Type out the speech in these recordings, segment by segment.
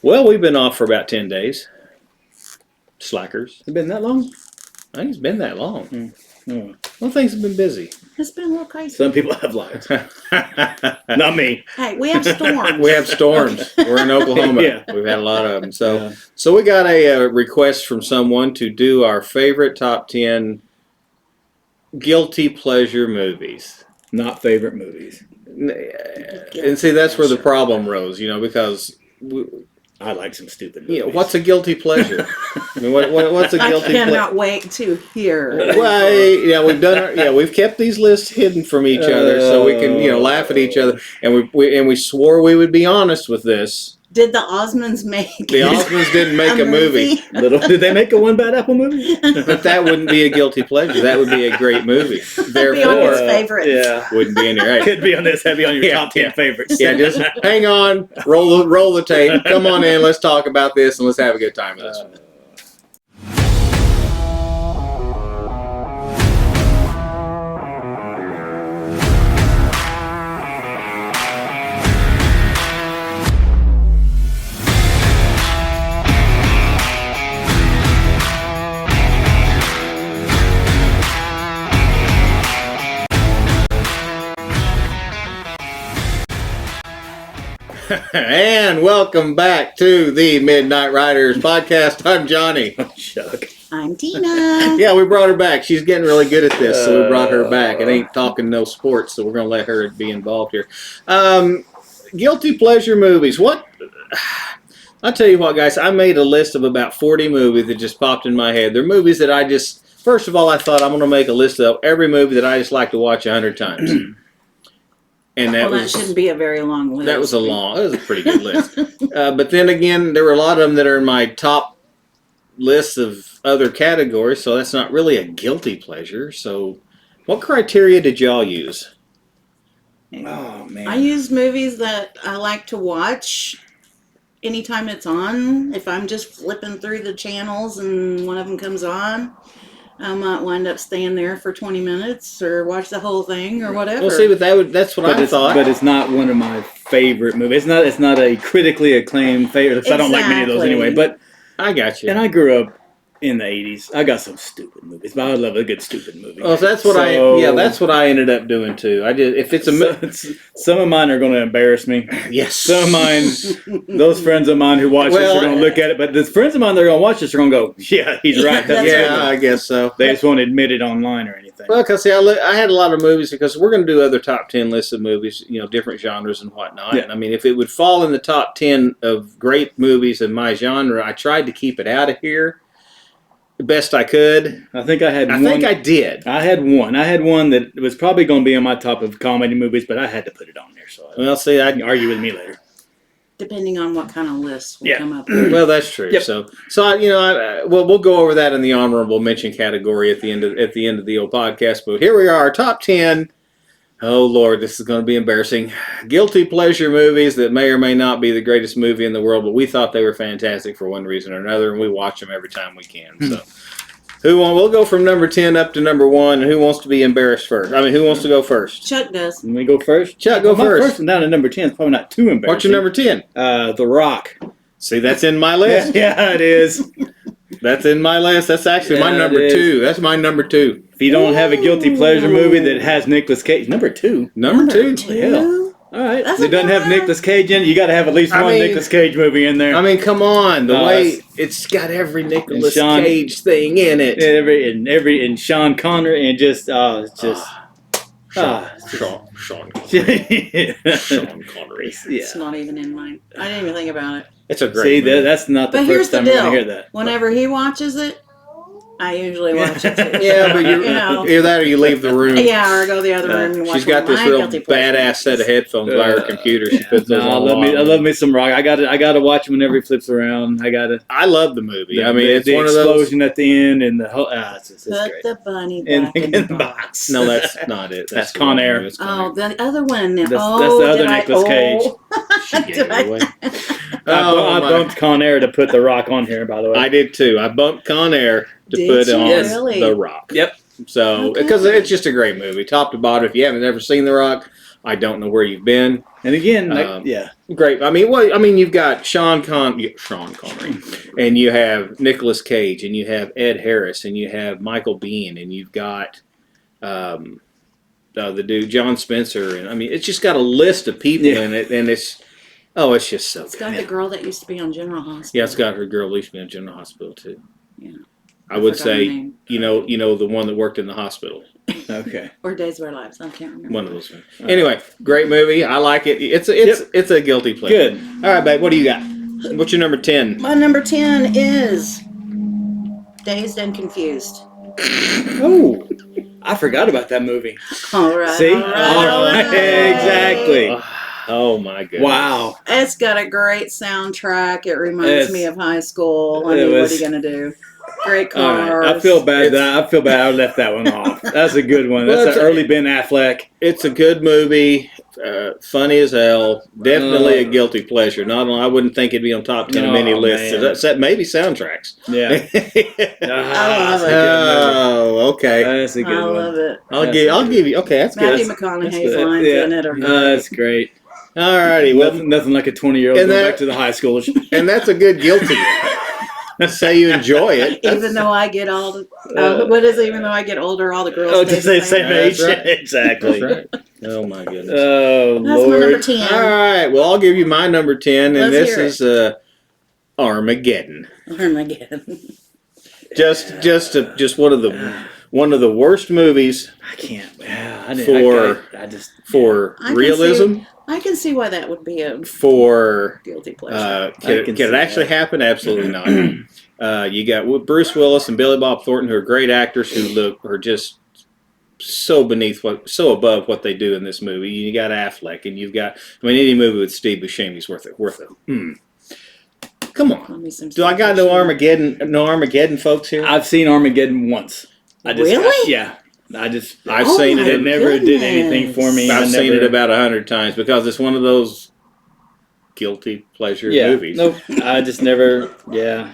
Well, we've been off for about 10 days. Slackers. Has it been that long? I think it's been that long. Mm. Well, things have been busy. It's been a little crazy. Some people have lives. Not me. Hey, we have storms. We have storms. We're in Oklahoma. Yeah. We've had a lot of them. Yeah. So we got a request from someone to do our favorite top 10 guilty pleasure movies. Not favorite movies. And see, that's where the problem rose, because I like some stupid movies. what's a guilty pleasure? I mean, what's a guilty I pleasure? cannot wait to hear. Well, we've kept these lists hidden from each other so we can, laugh at each other. And we swore we would be honest with this. Did the Osmonds make The Osmonds didn't make a movie. Did they make a One Bad Apple movie? But that wouldn't be a guilty pleasure. That would be a great movie. That'd be on his favorites. Yeah. Wouldn't be in your right. Could be on this. That'd be on your top 10 favorites. Yeah, just hang on, roll the tape. Come on in, let's talk about this and let's have a good time with this one. And welcome back to the Midnight Riders podcast. I'm Johnny. Chuck. I'm Tina. Yeah, we brought her back. She's getting really good at this, so we brought her back. It ain't talking no sports, so we're going to let her be involved here. Guilty pleasure movies. What? I'll tell you what, guys. I made a list of about 40 movies that just popped in my head. They're movies that I just... First of all, I thought I'm going to make a list of every movie that I just like to watch 100 times. And that shouldn't be a very long list. That was a pretty good list. But then again, there were a lot of them that are in my top list of other categories, so that's not really a guilty pleasure. So what criteria did y'all use? Oh, man. I use movies that I like to watch anytime it's on. If I'm just flipping through the channels and one of them comes on, I might wind up staying there for 20 minutes or watch the whole thing or whatever. Well, see, but that's what I thought. But it's not one of my favorite movies. It's not a critically acclaimed favorite. Because I don't like many of those anyway. But I got you. And I grew up in the 80s. I got some stupid movies, but I love a good stupid movie. Oh, so that's what I ended up doing too. I did. If it's some of mine are going to embarrass me. Yes. Some of mine, those friends of mine who watch this are going to look at it, but the friends of mine that are going to watch this are going to go, "Yeah, he's right." I guess so. They just won't admit it online or anything. Well, because I had a lot of movies because we're going to do other top 10 lists of movies, different genres and whatnot. Yeah. And I mean, if it would fall in the top 10 of great movies in my genre, I tried to keep it out of here the best I could. I think I had one. I think I did. I had one. I had one that was probably going to be on my top of comedy movies, but I had to put it on there. So see, you can argue with me later. Depending on what kind of list we come up with. Well, that's true. Yep. So we'll go over that in the honorable mention category at the end of the old podcast. But here we are, our top 10. Oh Lord, this is going to be embarrassing. Guilty pleasure movies that may or may not be the greatest movie in the world, but we thought they were fantastic for one reason or another, and we watch them every time we can. So, we'll go from number 10 up to number 1. And who wants to be embarrassed first? I mean, who wants to go first? Chuck does. Can we go first? Chuck, go my first. First one down to number 10 is probably not too embarrassing. What's your number 10? The Rock. See, that's in my list. Yeah, it is. That's in my list. That's actually my number 2. That's my number 2. If you don't have a guilty pleasure movie that has Nicolas Cage, number 2. Number 2. Hell. All right. That's If it doesn't have Nicolas Cage in it, you got to have at least one Nicolas Cage movie in there. I mean, come on. The way it's got every Nicolas Cage thing in it. And Sean Connery and just Sean Connery. Sean Connery. It's not even in mine. I didn't even think about it. It's a great movie. That's not the But first time I'm going to hear that. Whenever he watches it, I usually watch it too. Yeah, but either that or you leave the room. Yeah, or go the other room and watch. She's got this real badass set of headphones by her computer. She puts those on. I love me some Rock. I got to watch him whenever he flips around. I love the movie. I mean, it's the one of those explosion at the end and the whole. It's Put great. the bunny back in the box. No, that's not it. That's Con Air. Oh, the other one. That's the other Nicolas Cage. She gave it away. I bumped Con Air to put The Rock on here, by the way. I did too. I bumped Con Air to put on The Rock. Yep. So, because it's just a great movie, top to bottom. If you haven't ever seen The Rock, I Don't Know Where You've Been. And again, Yeah. Great. I mean, you've got Sean Connery, and you have Nicolas Cage, and you have Ed Harris, and you have Michael Biehn, and you've got the dude John Spencer, and I mean, it's just got a list of people in it, and it's just so. It's got the girl that used to be on General Hospital. Yeah, it's got her girl who used to be on General Hospital too. Yeah. I would say, you know, the one that worked in the hospital. Okay. Or Days of Our Lives. I can't remember. One of those. Anyway, great movie. I like it. It's a guilty pleasure. Good. All right, babe. What do you got? What's your number 10? My number 10 is Dazed and Confused. Oh, I forgot about that movie. All right. See? All right. Exactly. Oh my goodness. Wow. It's got a great soundtrack. It reminds me of high school. I mean, what are you gonna do? Great cars. All right. I feel bad I left that one off. That's a good one. That's an early Ben Affleck. It's a good movie. Funny as hell. Definitely a guilty pleasure. Not only I wouldn't think it'd be on top 10 of many lists. Except maybe soundtracks. Yeah. I love it. Oh, okay. That's a good one. I love it. I'll give you. Okay, that's Matthew good. McConaughey's lines in it are That's great. All righty. Well, Nothing like a 20-year-old going back to the high schoolers. and that's a good guilty. Say you enjoy it. even though I get all the even though I get older, all the girls Oh, stay just say the same age. That's right. Exactly. That's right. Oh my goodness. Oh, That's Lord. my number 10. All right. Well, I'll give you my number 10, and Let's this hear is Armageddon. Armageddon. Just one of the worst movies I can't. for I can realism. I can see why that would be a For guilty pleasure. can it actually happen? Absolutely not. You got Bruce Willis and Billy Bob Thornton, who are great actors who are just so above what they do in this movie. You got Affleck, and you've got any movie with Steve Buscemi is worth it. Come on. Do I got no Armageddon folks here? I've seen Armageddon once. Really? I've seen it. It never did anything for me. I've seen it about 100 times because it's one of those guilty pleasure movies. Nope. I just never. Yeah.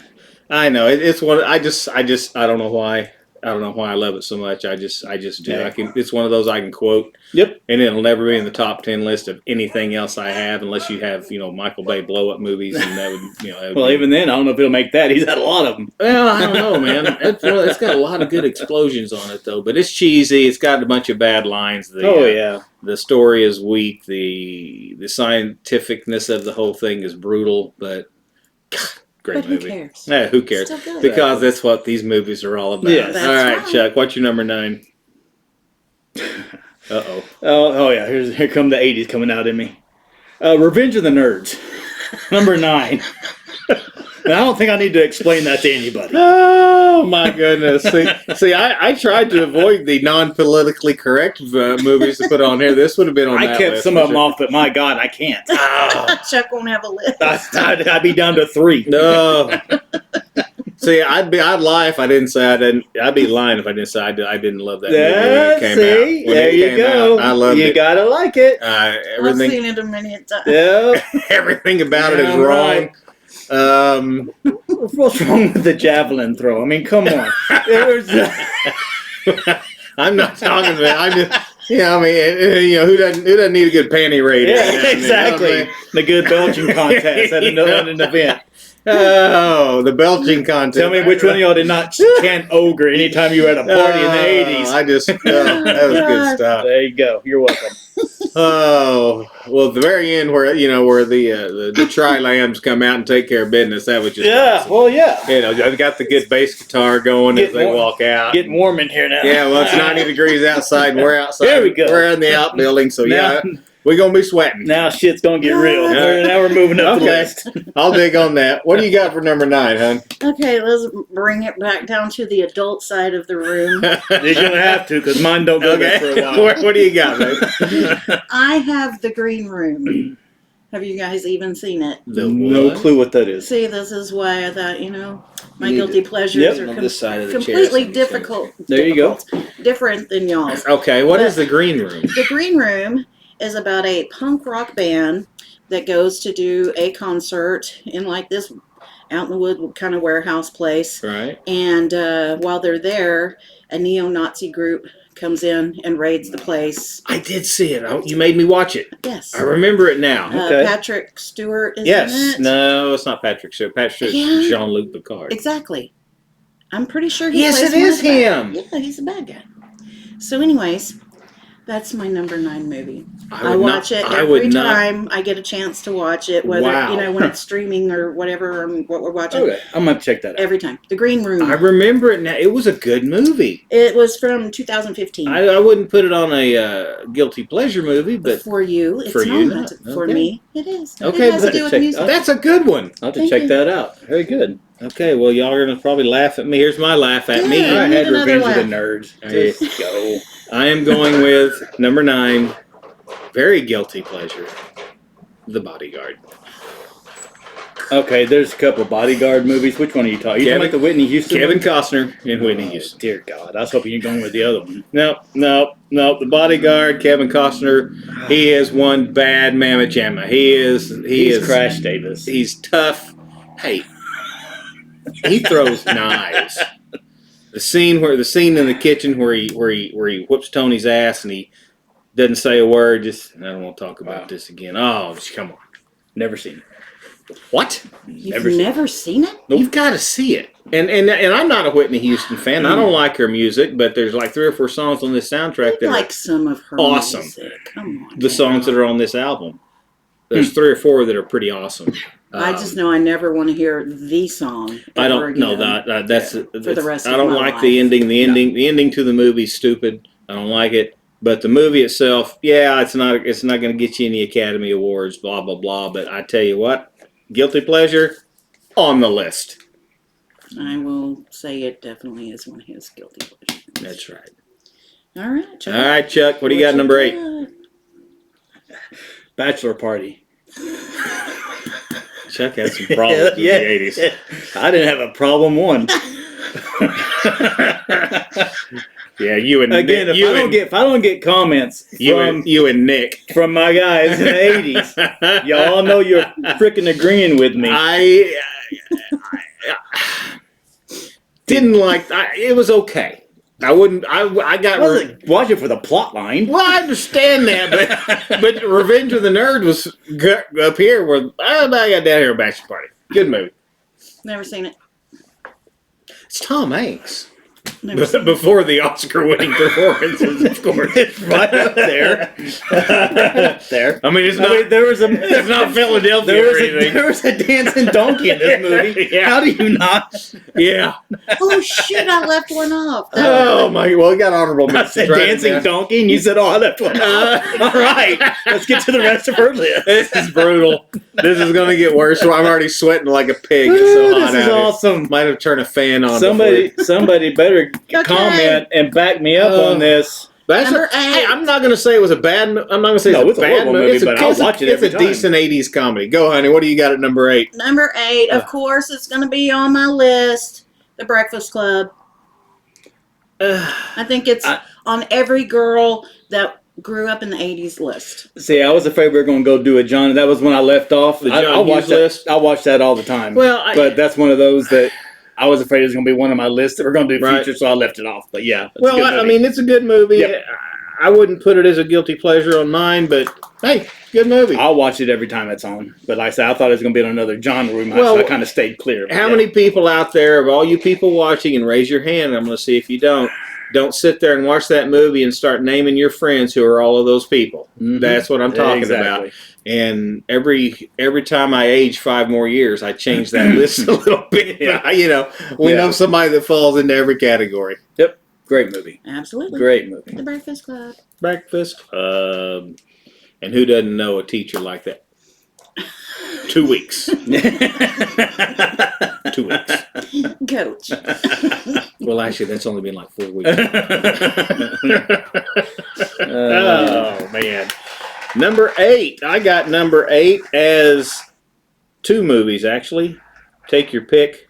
I know it's one. I don't know why. I don't know why I love it so much. I just do. Yeah. It's one of those I can quote. Yep. And it'll never be in the top 10 list of anything else I have, unless you have Michael Bay blow up movies, and that would Well, even then, I don't know if it'll make that. He's had a lot of them. Well, I don't know, man. It's got a lot of good explosions on it, though. But it's cheesy. It's got a bunch of bad lines. The story is weak. The scientificness of the whole thing is brutal. But God, great movie. Who cares? Yeah, who cares? Still good. Because that's what these movies are all about. Yes. All right, That's right. Chuck. What's your number 9? Uh-oh. Oh yeah. Here come the 80s coming out in me. Revenge of the Nerds, number 9. And I don't think I need to explain that to anybody. Oh my goodness! See, I tried to avoid the non-politically correct movies to put on here. This would have been on. I that kept list some for of them sure. off, but my God, I can't. Chuck won't have a list. I'd be down to 3. No. See, I'd lie if I didn't say I didn't. I'd be lying if I didn't say I didn't love that movie when it came out. When there it you came go. out, I loved you it. gotta like it. I've Everything, seen it a million times. Yeah. everything about it is Yeah, wrong. What's wrong with the javelin throw? I mean, come on. I'm not talking about. I'm just. Yeah, I mean, who doesn't need a good panty raid? Yeah, every now and then, exactly. you know what I mean? The good belching contest at an event. Oh, the belching contest. Tell me which one of y'all did not chant ogre anytime you were at a party in the 80s. That was good stuff. There you go. You're welcome. Oh, well, at the very end where the tri-lambs come out and take care of business, that was just awesome. Well, yeah. I've got the good bass guitar going as they walk out. Getting warm in here now. Yeah, well, it's 90 degrees outside, and we're outside. There we go. We're in the outbuilding, so Now- we're going to be sweating. Now shit's going to get real. Yeah. Now we're moving up the Okay. list. I'll dig on that. What do you got for number 9, hon? Okay, let's bring it back down to the adult side of the room. You're going to have to, because mine don't go there for a Okay. while. What do you got, babe? I have The Green Room. Have you guys even seen it? No clue what that is. See, this is why I thought, my You guilty pleasures are on this side of the chair, completely somebody's difficult. There you go. Different than y'all's. Okay, what is the green room? The Green Room is about a punk rock band that goes to do a concert in like this out in the wood kind of warehouse place. Right. And while they're there, a neo-Nazi group comes in and raids the place. I did see it. You made me watch it. Yes. I remember it now. Okay. Patrick Stewart is Yes. in it. No, it's not Patrick Stewart. Patrick Yeah. Jean-Luc Picard. Exactly. I'm pretty sure he Yes, plays it one is of the bad- him. Yeah, he's a bad guy. So, anyways, that's my number 9 movie. I would watch not- it I every would not. time I get a chance to watch it, whether Wow. when it's streaming or whatever, what we're watching. Okay, I'm gonna check that out. Every time. The Green Room. I remember it now. It was a good movie. It was from 2015. I wouldn't put it on a guilty pleasure movie, but For you, it's for you, not. not. For Okay. me, it is. Okay, it has to but do with check- music. that's a good one. I'll have to Thank check you. that out. Very good. Okay, well, y'all are going to probably laugh at me. Here's my laugh at me. Yeah. I need had another Revenge of the laugh. Nerds. There you Just go. I am going with number 9, very guilty pleasure, The Bodyguard. Okay, there's a couple Bodyguard movies. Which one are you talking? You talking Kevin- about the Whitney Houston? Kevin one? Costner and Whitney Oh, Houston. dear God, I was hoping you're going with the other one. No. The Bodyguard, Kevin Costner. He is one bad mamma jamma. He's He's Crash Davis. He's tough. Hey, he throws knives. The scene in the kitchen where he whips Tony's ass and he doesn't say a word. Just I don't want to talk about Wow. this again. Oh, just come on. Never seen it. What? You've Never never, seen seen it? You've got to see it. And I'm not a Whitney Houston fan. I don't like her music, but there's like 3 or 4 songs on this soundtrack that Like some of her Awesome. music. Come on. are the songs that are on this album. There's 3 or 4 that are pretty awesome. I just know I never want to hear the song. I ever don't know again. that. That's For the rest I of don't my like life. the ending. The ending to the movie's stupid. I don't like it. But the movie itself, yeah, it's not going to get you any Academy Awards, blah blah blah. But I tell you what, guilty pleasure on the list. I will say it definitely is one of his guilty pleasures. That's right. All right, Chuck. All right, Chuck, what do you got? Number 8. got? Bachelor Party. Chuck had some problems in the 80s. I didn't have a problem one. Yeah, you and Again, Nick, if I don't get comments you and Nick. from my guys in the 80s, y'all know you're freaking agreeing with me. I didn't like. It was okay. I wouldn't. I got. I wasn't watching for the plot line. Well, I understand that, but Revenge of the Nerd was up here where I got down here a bachelor party. Good movie. Never seen it. It's Tom Hanks. Never seen it. Before the Oscar-winning performances, of course. Right up there. There. I mean, it's I not. mean, there was a It's not Philadelphia or anything. there was a dancing donkey in this movie. Yeah. How do you not? Yeah. Oh shoot! I left one off. Oh my. Well, we got honorable I mentions. said right dancing there. donkey, and you said, "Oh, I left one." off." All right, let's get to the rest of her list. This is brutal. This is going to get worse. So I'm already sweating like a pig. It's so Ooh, hot this is out here. awesome. Might have turned a fan on. Somebody better Okay. comment and back me up on this. Bachelor, Number 8. hey, I'm not going to say it was a bad. I'm not going to say No, it's a it's a bad horrible movie. movie, It's a, but I'll it's a- watch it It's every a time. decent '80s comedy. Go, honey. What do you got at number 8? Number 8, of course, it's going to be on my list. The Breakfast Club. I think it's on every girl that grew up in the 80s list. See, I was afraid we were going to go do a John. That was when I left off. The John I watched Hughes that. list? I watch that all the time. Well, but that's one of those that I was afraid it was going to be one of my lists that we're going to do Right. future, so I left it off. But yeah, it's a well, good I movie. mean, it's a good movie. Yep. I wouldn't put it as a guilty pleasure on mine, but hey, good movie. I'll watch it every time it's on. But like I said, I thought it was going to be on another genre we might, Well, so I kind of stayed clear. How many people out there, of all you people watching, and raise your hand, I'm going to see if you don't sit there and watch that movie and start naming your friends who are all of those people. Mhm. That's what I'm talking Exactly. about. And every time I age 5 more years, I change that list a little bit. Yeah. We Yeah. know somebody that falls into every category. Great movie. Absolutely. Great movie. The Breakfast Club. Breakfast Club. And who doesn't know a teacher like that? 2 weeks. 2 weeks. Coach. Well, actually, that's only been like 4 weeks. Oh, man. Number 8. I got number 8 as 2 movies, actually. Take your pick.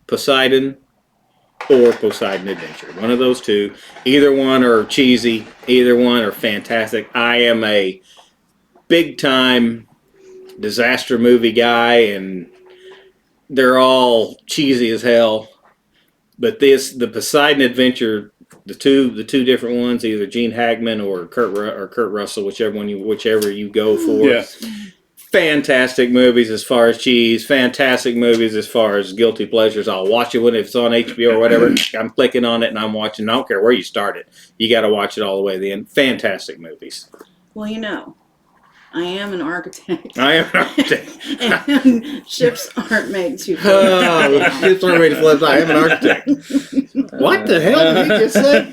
Poseidon or Poseidon Adventure. One of those 2. Either one are cheesy. Either one are fantastic. I am a big-time disaster movie guy, and they're all cheesy as hell. But the Poseidon Adventure the two different ones, either Gene Hackman or Kurt Russell, whichever you go for. Yeah. Fantastic movies as far as cheese. Fantastic movies as far as guilty pleasures. I'll watch it if it's on HBO or whatever. I'm clicking on it and I'm watching. I don't care where you start it. You got to watch it all the way to the end. Fantastic movies. Well, I am an architect. I am an architect. And ships aren't made to Ships aren't made to flip. I am an architect. What the hell did you just say?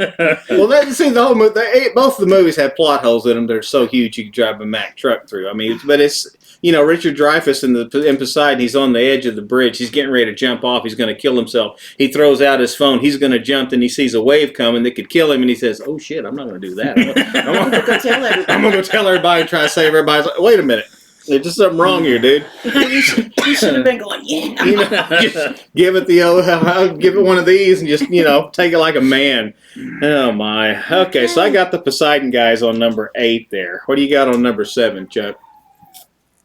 Well, the whole movie. Both of the movies have plot holes in them. They're so huge you could drive a Mack truck through. I mean, but it's Richard Dreyfuss in Poseidon. He's on the edge of the bridge. He's getting ready to jump off. He's going to kill himself. He throws out his phone. He's going to jump, and he sees a wave coming that could kill him. And he says, "Oh shit, I'm not going to do that. I'm going to go tell everybody. I'm going to go tell everybody and try to save everybody." Wait a minute. There's just something wrong here, dude. You should have been going, yeah. Just give it give it one of these and just take it like a man. Oh my. Okay, so I got the Poseidon guys on number 8 there. What do you got on number 7, Chuck?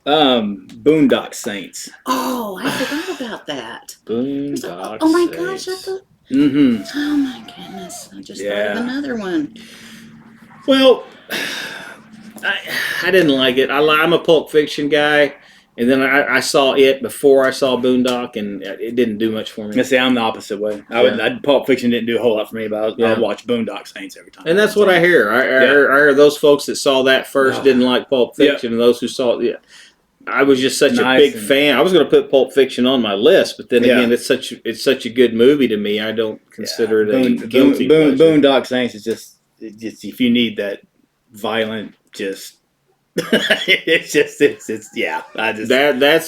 Boondock Saints. Oh, I forgot about that. Boondock. Oh my gosh, I thought. Mm-hmm. Oh my goodness, I just thought of another one. Well, I didn't like it. I'm a Pulp Fiction guy, and then I saw it before I saw Boondock, and it didn't do much for me. See, I'm the opposite way. Pulp Fiction didn't do a whole lot for me, but I'd watch Boondock Saints every time. And that's what I hear. I hear those folks that saw that first didn't like Pulp Fiction, and those who saw it, I was just such a big fan. I was going to put Pulp Fiction on my list, but then again, it's such a good movie to me. I don't consider it a guilty pleasure. Boondock Saints is just if you need that violent, that's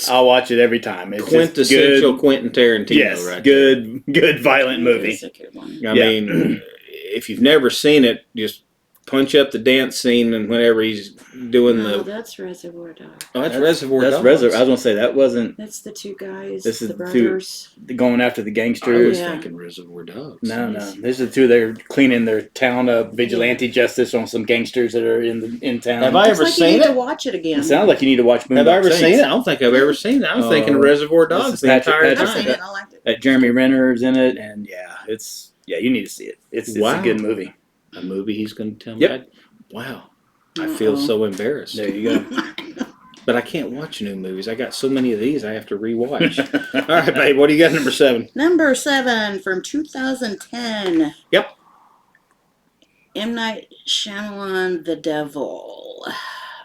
I'll watch it every time. It's quintessential Quentin Tarantino. Yes, right? Good violent movie. It's a good one. I mean, if you've never seen it, just punch up the dance scene and whenever he's doing that's Reservoir Dogs. Oh, that's Reservoir Dogs. I was going to say that wasn't. That's the two guys. This is the brothers. Going after the I gangsters. was thinking Reservoir Dogs. No. This is the two. They're cleaning their town up, vigilante justice on some gangsters that are in town. Have I ever seen you need it? to watch it again. It sounds like you need to watch Boondock Have I ever Saints. seen it? I don't think I've ever seen it. I'm thinking of Reservoir Dogs the entire I've time. seen it. I liked it. Jeremy Renner's in it, and you need to see it. It's a good movie. A movie he's going to tell me. Yep. Wow. I feel so embarrassed. There you go. But I can't watch new movies. I got so many of these I have to rewatch. All right, babe. What do you got? Number 7. Number 7 from 2010. Yep. M. Night Shyamalan, The Devil,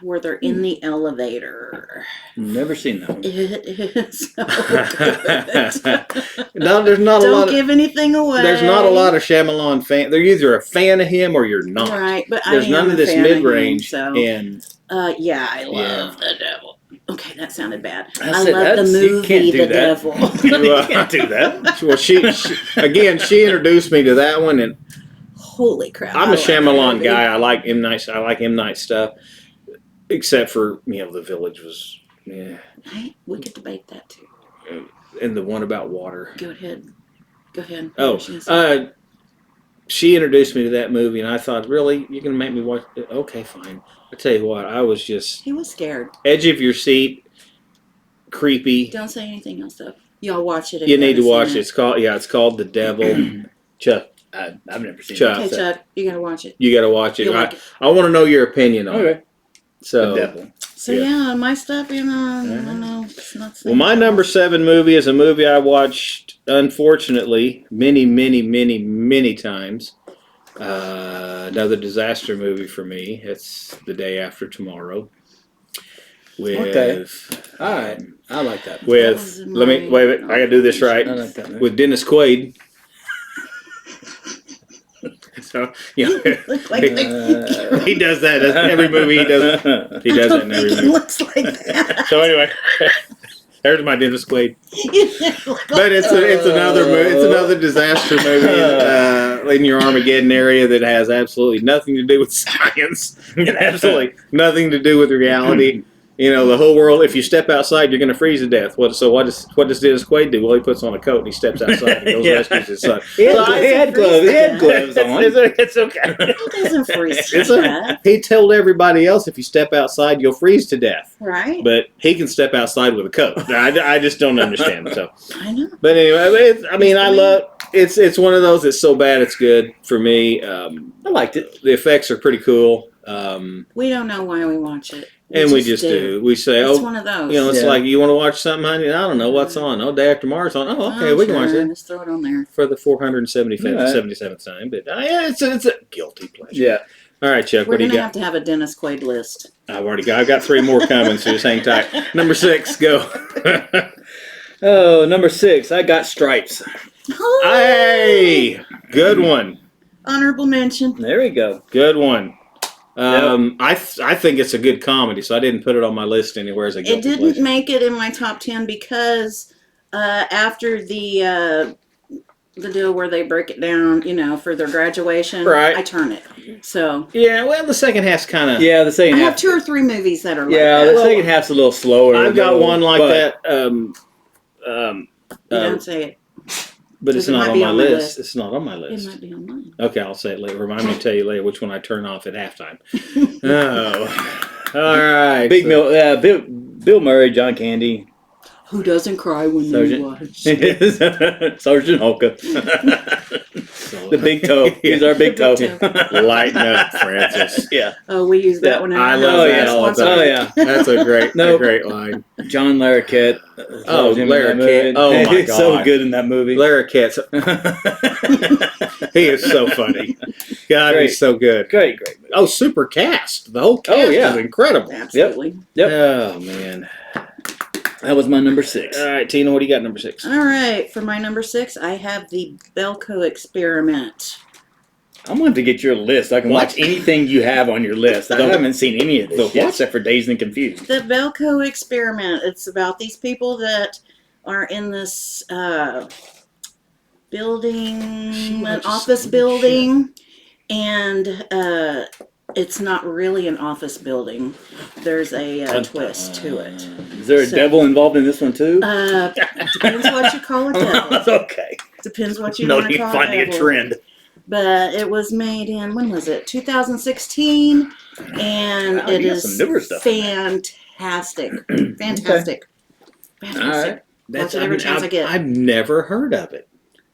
where they're in the elevator. Never seen that one. It is so good. No, there's not a lot. Don't give anything away. There's not a lot of Shyamalan fan. They're either a fan of him or you're not. Right, but there's none of this mid-range. So. And I love The Devil. Okay, that sounded bad. I said love the movie The Devil. You can't do that. Well, she introduced me to that one, and holy crap! I'm a Shyamalan guy. I like M. Night stuff, except for The Village was we could debate that too. And the one about water. Go ahead. Oh, she introduced me to that movie, and I thought, really, you're gonna make me watch it? Okay, fine. I tell you what, I was just he was scared, edge of your seat, creepy. Don't say anything else though. Y'all watch it. You need to watch it. It's called The Devil. Chuck, I've never seen Chuck. it. Okay, Chuck, you gotta watch it. You got to watch it. Like it. I want to know your opinion on it. Okay. So, The Devil. So my stuff, I don't know. It's not. Well, my number 7 movie is a movie I watched, unfortunately, many, many, many, many times. Another disaster movie for me. It's The Day After Tomorrow. Okay. All right. I like that. With let me wait. I gotta do this right. I like that movie. With Dennis Quaid. So he does that. That's every movie he does. He does that in every movie. Looks like that. So anyway, there's my Dennis Quaid. But it's another movie. It's another disaster movie in your Armageddon area that has absolutely nothing to do with science and absolutely nothing to do with reality. The whole world. If you step outside, you're going to freeze to death. What does Dennis Quaid do? Well, he puts on a coat and he steps outside and goes rescues his son. He had gloves on. It's okay. He doesn't freeze to death. He told everybody else if you step outside, you'll freeze to death. Right. But he can step outside with a coat. I just don't understand. So I know. But anyway, I it's one of those that's so bad it's good for me. I liked it. The effects are pretty cool. We don't know why we watch it. And we just do. We say, It's oh, one of those. you know, it's Yeah. like, you want to watch something, honey? I don't know what's on. Oh, Day After Tomorrow's on. Oh, okay, we can watch it Just throw it on there. for the 475th, Right. 77th time. But yeah, it's a guilty pleasure. Yeah. All right, Chuck, We're what do you gonna got? have to have a Dennis Quaid list. I've got 3 more coming, so just hang tight. Number 6, go. Oh, number 6. I got Stripes. Hey, good one. Honorable mention. There we go. Good one. I think it's a good comedy, so I didn't put it on my list anywhere as a guilty It didn't pleasure. make it in my top 10 because after the deal where they break it down, you know, for their graduation, Right. I turn it. So Yeah, well, the second half's kind of. Yeah, the second I have half. 2 or 3 movies that are Yeah, like the that. second half's a little slower. I've got one like but- that. You don't say it. But it's It not might on be my on my list. list. It's not on my It list. might be on mine. Okay, I'll say it later. Remind me to tell you later which one I turn off at halftime. Oh, all right. Big Bill Murray, John Candy, Who doesn't cry when Sergeant. they watch? Sergeant Holka, the big toe. He's our big toe. The big Lighten up, Francis. Yeah, Oh, we use that Yeah, one. in I our love house that all the once a time. Oh week. yeah, That's a great, Nope. line. John Larroquette. Oh, Him in that Larroquette. movie. Oh, my He's so God. good in that movie. Larroquette's, he is so funny. God, Great. he's so good. great movie. Oh, super cast. The whole cast Oh, yeah. is incredible. Absolutely. Yep. Oh, man. That was my number 6. All right, Tina, what do you got number 6? All right. For my number 6, I have the Belko Experiment. I'm going to get your list. I can What? watch anything you have on your list. I The- haven't seen any of the this yet, what? except for Dazed and Confused. The Belko Experiment. It's about these people that are in this building, an office building, and it's not really an office building. There's a twist to it. Is there a So- devil involved in this one too? Depends what you call a devil. Okay. Depends what you No want to need call finding a a devil. trend. But it was made in, when was it? 2016, and Wow, it you got is some newer stuff in fantastic. Fantastic. Fantastic. All right. Watch it every chance I get. I've never heard of it.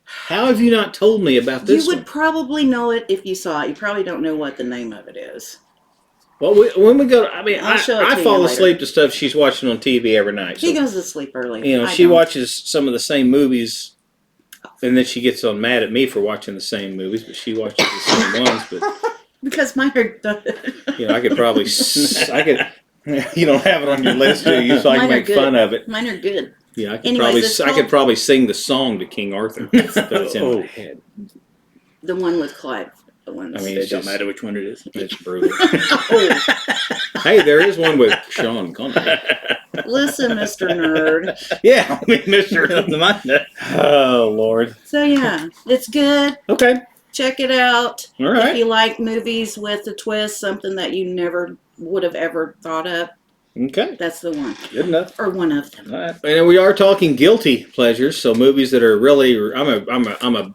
How have you not told me about this You would one? probably know it if you saw it. You probably don't know what the name of it is. Well, when we go, I mean, I'll show it to I you fall later. asleep to stuff she's watching on TV every night. She So, goes to sleep early. you know, I she don't. watches some of the same movies, and then she gets on mad at me for watching the same movies, but she watches the same ones. But Because mine are done. you know, I could probably, I could. You don't have it on your list, do you? So I can Mine are make good. fun of it. Mine are good. Yeah, I could Anyways, it's I could called- probably sing the song to King Arthur. That's in my head. The one with Clive. The one. I mean, It it's don't just- matter which one it is. It's brutal. Oh, Hey, there is one with Sean Connery. listen, Mr. Nerd. Yeah, I mean, Mr. Oh, Lord. So yeah, it's good. Okay. Check it out. All If right. you like movies with a twist, something that you never would have ever thought of, Okay. that's the one. Good enough. Or one of them. All right. And we are talking guilty pleasures, so movies that are really. I'm a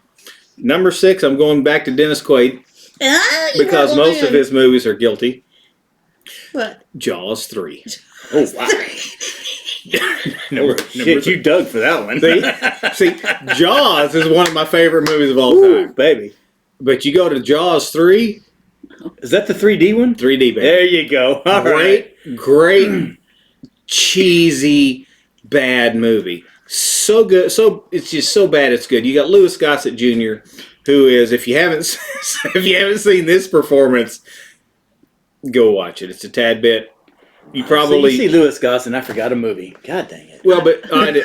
number 6. I'm going back to Dennis Quaid Ah, you because will most of win. his movies are guilty. What? Jaws 3. Oh wow. Shit, you dug for that one. See, Jaws is one of my favorite movies of all Ooh, time. baby. But you go to Jaws 3, Is that the 3D one? 3D baby. There you go. All right. Great, cheesy, bad movie. So good. So it's just so bad it's good. You got Louis Gossett Jr., who is, if you haven't seen this performance, go watch it. It's a tad bit. You probably So you see Louis Goss, and I forgot a movie. God dang it. well, but I know.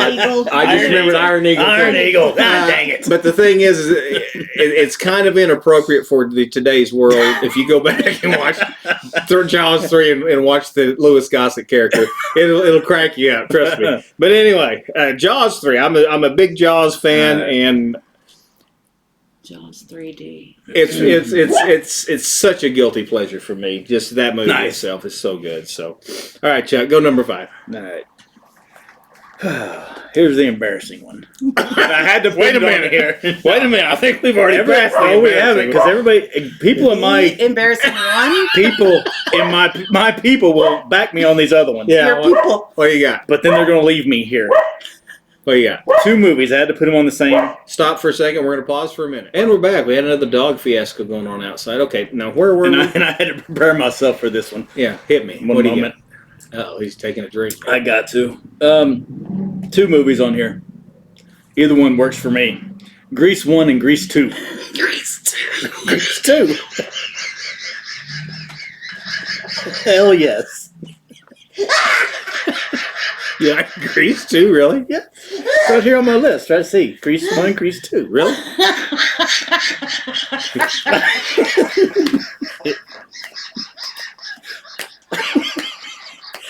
Eagle. I just Iron remembered Eagle. Iron Eagle. Iron Eagle. God dang it. But the thing is it's kind of inappropriate for today's world. If you go back and watch Jaws 3 and watch the Louis Gossett character, it'll crack you up. Trust me. But anyway, Jaws 3. I'm a big Jaws fan, and Jaws 3D. it's such a guilty pleasure for me. Just that movie Nice. itself is so good. So, all right, Chuck, go number 5. All right. Here's the embarrassing one. I had to Wait a minute here. Wait a minute. I think we've already passed the Oh, we haven't, embarrassing because everybody, people in my The embarrassing one. people in my people will back me on these other ones. Yeah. Your people. What you got? But then they're going to leave me here. What do you got? 2 movies. I had to put them on the same. Stop for a second. We're going to pause for a minute. And we're back. We had another dog fiasco going on outside. Okay, now where were And we? I had to prepare myself for this one. Yeah, hit me. One What do you moment. got? Oh, he's taking a drink. I got to. 2 movies on here. Either one works for me. Grease 1 and Grease 2. Grease 2. Grease 2. Hell yes. You like Grease too, really? Yeah. Right here on my list. Try to see. Grease 1, Grease 2. Really?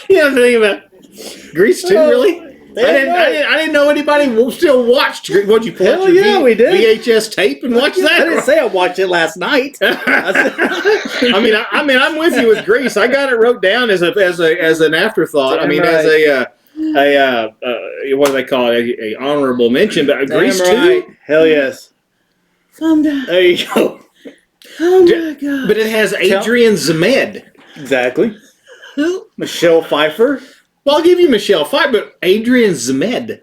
You know the thing about Grease too, really? I didn't know anybody still watched. What'd you pull out Hell your yeah, we did. VHS tape and watch I didn't that? say I watched it last night. I mean, I'm with you with Grease. I got it wrote down as an afterthought. I mean, Damn as what do they call it? A honorable mention. But Grease Damn right. too. Hell yes. Calm down. There you go. Oh my god. But it has Adrian Zemed. Exactly. Who? Michelle Pfeiffer. Well, I'll give you Michelle Pfeiffer, but Adrian Zemed.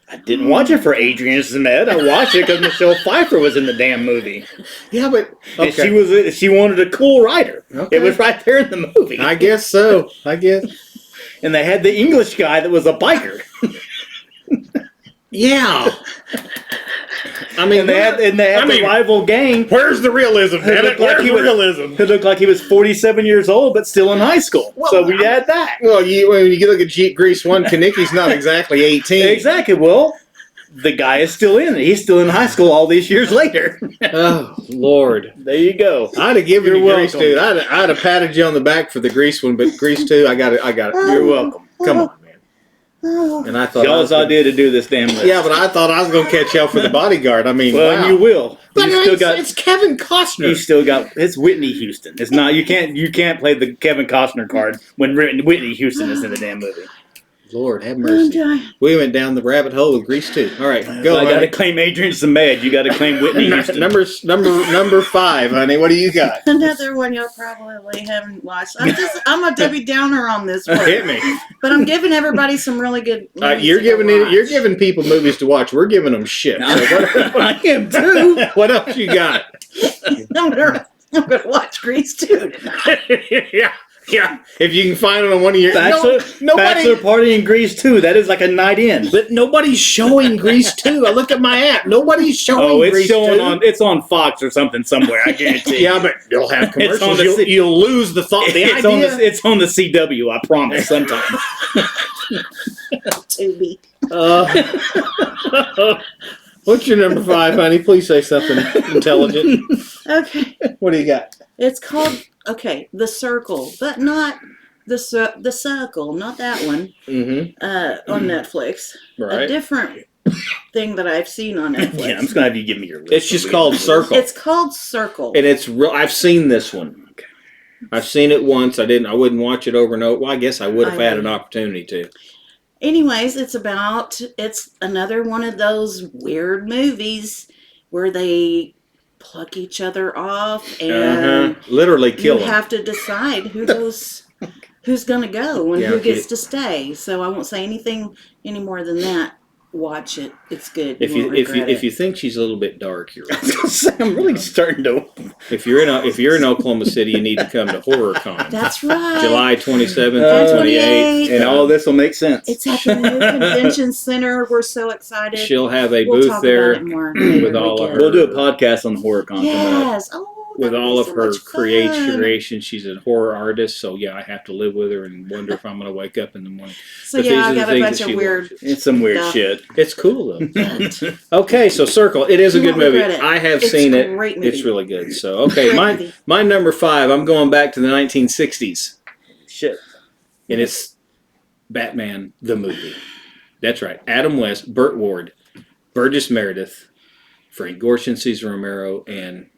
I didn't watch it for Adrian Zemed. I watched it because Michelle Pfeiffer was in the damn movie. Yeah, but And she wanted a cool writer. Okay. It was right there in the movie. I guess so. I guess. And they had the English guy that was a biker. Yeah. I mean, And they had the rival gang where's the realism? who looked like he was- who looked like he was 47 years old but still in high school. Well, So we had that. Well, when you look at Grease 1, Kanicki's not exactly 18. Exactly. Well, the guy is still in it. He's still in high school all these years later. Oh, Lord. There you go. I'd have given You're you Grease welcome. 2. I'd have patted you on the back for the Grease one, but Grease 2, I got it. You're welcome. Come on, man. Oh. And I thought Y'all's idea to do this damn list. Yeah, but I thought I was going to catch y'all for the Bodyguard. I mean, Well, wow. you will. But You still got. it's Kevin Costner. You still got. It's Whitney Houston. It's not. You can't play the Kevin Costner card when Whitney Houston is in the damn movie. Lord, have I'm mercy. dying. We went down the rabbit hole with Grease 2. All right, go I got to honey. claim Adrian Zemed. You got to claim Whitney Houston. Number 5, honey. What do you got? Another one y'all probably haven't watched. I'm a Debbie Downer on this one, Hit me. but I'm giving everybody some really good. movies You're to go you're watch. giving people movies to watch. We're giving them shit. So I am too. what else you got? I'm gonna watch Grease too tonight. yeah. If you can find it on one of your Bachelor Party in Grease 2. That is like a night in. but nobody's showing Grease 2. I look at my app. Nobody's showing Oh, it's Grease showing 2. on. It's on Fox or something somewhere. I guarantee. Yeah, but you'll have It's on commercials. the You'll lose the thought. The It's idea. it's on the CW. I promise. Sometime. Tubi. What's your number 5, honey? Please say something intelligent. Okay, What do you got? it's called The Circle, but not the Circle, not that one. Mm-hmm. On Netflix. A Right. different thing that I've seen on Netflix. Yeah, I'm just gonna have you give me your list. It's just called Circle. It's called Circle. And it's real. I've seen this one. I've seen it once. I wouldn't watch it over and over. Well, I guess I would have I had would. an opportunity to. Anyways, it's another one of those weird movies where they pluck each other off and Literally you kill them. have to decide who's gonna go and Yeah, who gets to stay. So I won't say anything any more than that. Watch it. It's good. If won't you regret it. think she's a little bit dark, you're right. I'm really starting to. If you're in Oklahoma City, you need to come to HorrorCon. That's right. July 27th And and 28th. 28th. And all this will make sense. It's at the new convention center. We're so excited. She'll have a We'll booth talk there about it more with later all of weekend. her. We'll do a podcast on HorrorCon coming up. Yes. Oh, with that'd all be of so her much fun. creation. She's a horror artist, so yeah, I have to live with her and wonder if I'm going to wake up in the morning. So But yeah, these I are the got a things bunch that of she weird. watches. It's some weird Stuff. shit. It's cool though. But Okay, so Circle. It is a You good won't movie. regret it. I have It's seen a it. great movie. It's really good. So okay, Great movie. my number 5. I'm going back to the 1960s, Shit. and it's Batman the movie. That's right. Adam West, Burt Ward, Burgess Meredith, Frank Gorshin, Cesar Romero, and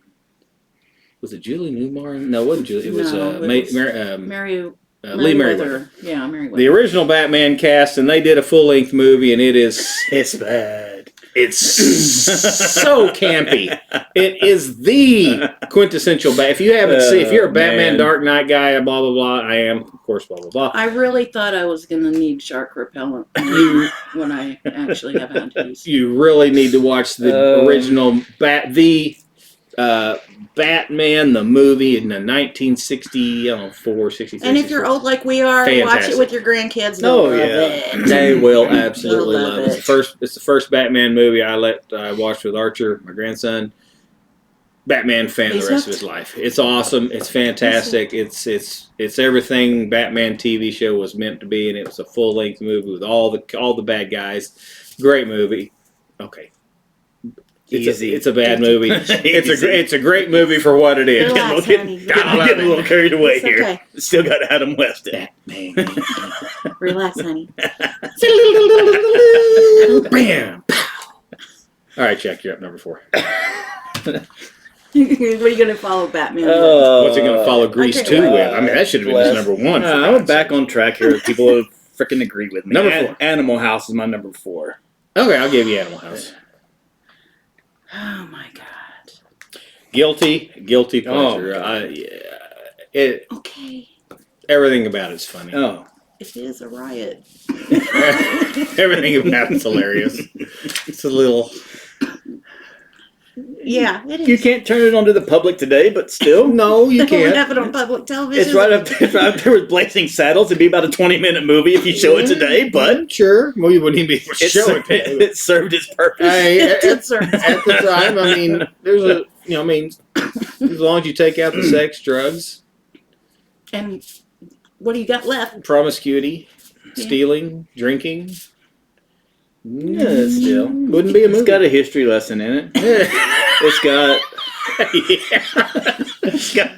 was it Julie Newmar? No, it wasn't Julie. It was, No, it was Lee Merriweather. Yeah, Merriweather. The original Batman cast, and they did a full-length movie, and it is It's bad. It's so campy. It is the quintessential If you haven't seen, if you're a Batman man. Dark Knight guy, blah blah blah. I am, of course, blah blah blah. I really thought I was going to need shark repellent when I actually have had to use. You really need to watch the original Batman, the movie in the 1964, 66. And if you're old like we are, watch Fantastic. it with your grandkids. Oh, They'll love yeah. it. They will absolutely They'll love love it. It's the first Batman movie I watched with Archer, my grandson. Batman fan He's the rest of hooked. his life. It's awesome. It's fantastic. It's everything Batman TV show was meant to be, and it was a full length movie with all the bad guys. Great movie. Okay. Easy. It's a bad movie. Easy. It's a great movie for what it is. Relax, honey. Getting a little carried away It's here. okay. Still got Adam West in. Relax, honey. Bam. All right, Jack, you're up number 4. What are you going to follow Batman with? What's it going to follow Grease Okay, 2 well, with? I mean, that should have been his number 1. for I'm God's back sake. on track here. People have freaking agree with me. Number 4. Animal House is my number 4. Okay, I'll give you Animal House. Oh, my God. Guilty pleasure. God. Okay. Everything about it's funny. Oh. It is a riot. Everything about it's hilarious. It's a little. Yeah, it is. You can't turn it onto the public today, but still. No, you They don't can't. have it on public television. It's right up there with Blazing Saddles. It'd be about a 20-minute movie if you show it today, but Sure. Well, you wouldn't even be able to it, show served, it. it served its purpose. Hey, It did serve its at the time, I mean, there's a, I mean, as long as you take out the sex, drugs, And what do you got left? promiscuity, Yeah. stealing, drinking. Yeah, still. Wouldn't be a movie. It's got a history lesson in it. It's got. It's got.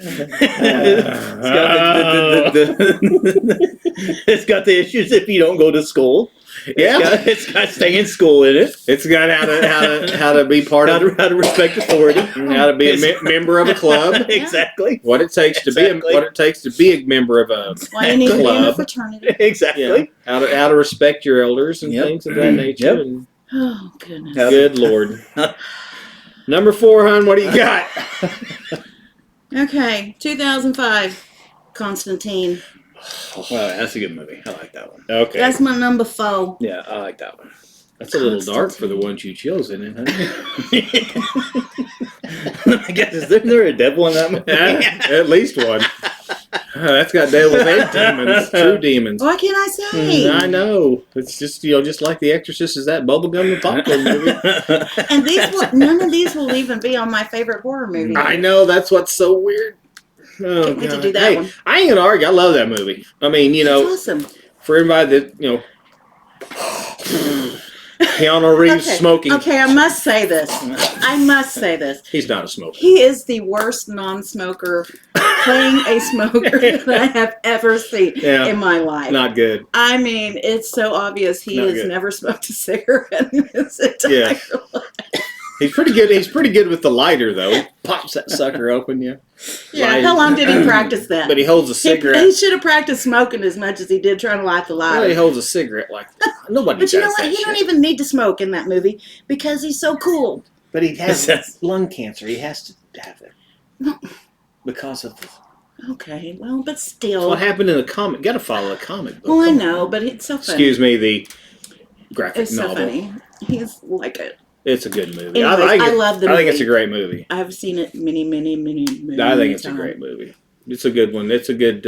It's got the issues if you don't go to school. Yeah. It's got stay in school in it. It's got how to be part How of, to respect authority. how to be a member of a club. Exactly. What it takes to Exactly. be a member of a Why you need to be in a club. fraternity. Exactly. How to respect your elders and Yep. things of that nature. Yep. And Oh, goodness. Yep. good Lord. Number 4, hon, what do you got? Okay, 2005, Constantine. Wow, that's a good movie. I like that one. Okay. That's my number 4. Yeah, I like that one. That's a little dark for the ones you chose, isn't it, honey? I guess is there a devil in that movie? At least one. That's got devil's head demons, true demons. What can I say? I know. It's just just like The Exorcist is that bubblegum and popcorn movie. And none of these will even be on my favorite horror movie. I know, that's what's so weird. Oh, Can't wait to God. do that Hey, one. I ain't gonna argue. I love that movie. I mean, It's awesome. for everybody that Keanu Reeves smoking. Okay, I must say this. He's not a smoker. He is the worst non-smoker playing a smoker that I have ever seen Yeah. in my life. Not good. I mean, it's so obvious he Not has good. never smoked a cigarette in his entire Yeah. life. He's pretty good. He's pretty good with the lighter though. He pops that sucker open, yeah. Yeah, Light- how long did he practice that? But he holds a He cigarette. should have practiced smoking as much as he did trying to light the Well, he lighter. holds a cigarette like nobody But does you know what? that He shit. don't even need to smoke in that movie because he's so cool. But he has lung cancer. He has to have it No. because of Okay, well, but still. what happened in the comic. Got to follow a comic book. Well, I Come know, on. but it's so funny. Excuse me, the graphic It's so novel. funny. He's like it. It's a good movie. Anyways, I love the I think movie. it's a great movie. I've seen it many I think it's a times. great movie. It's a good one. It's a good.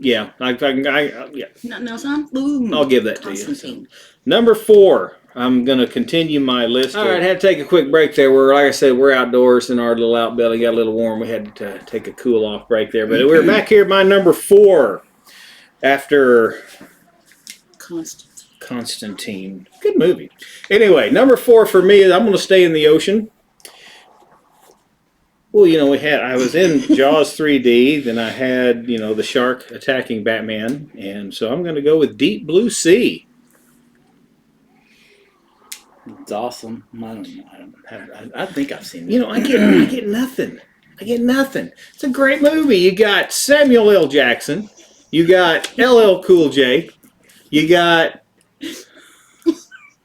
Yeah, yeah. Nothing else on? Boom. I'll give that to you. Constantine. Number 4. I'm gonna continue my list. All right, had to take a quick break there. We're like I said, we're outdoors in our little outbuilding. Got a little warm. We had to take a cool off break there, but we're back here at my number 4 after Constantine. Good movie. Anyway, number 4 for me is I'm going to stay in the ocean. Well, I was in Jaws 3D, then I had, the shark attacking Batman, and so I'm going to go with Deep Blue Sea. It's awesome. I think I've seen it. I get nothing. I get nothing. It's a great movie. You got Samuel L. Jackson. You got LL Cool J. You got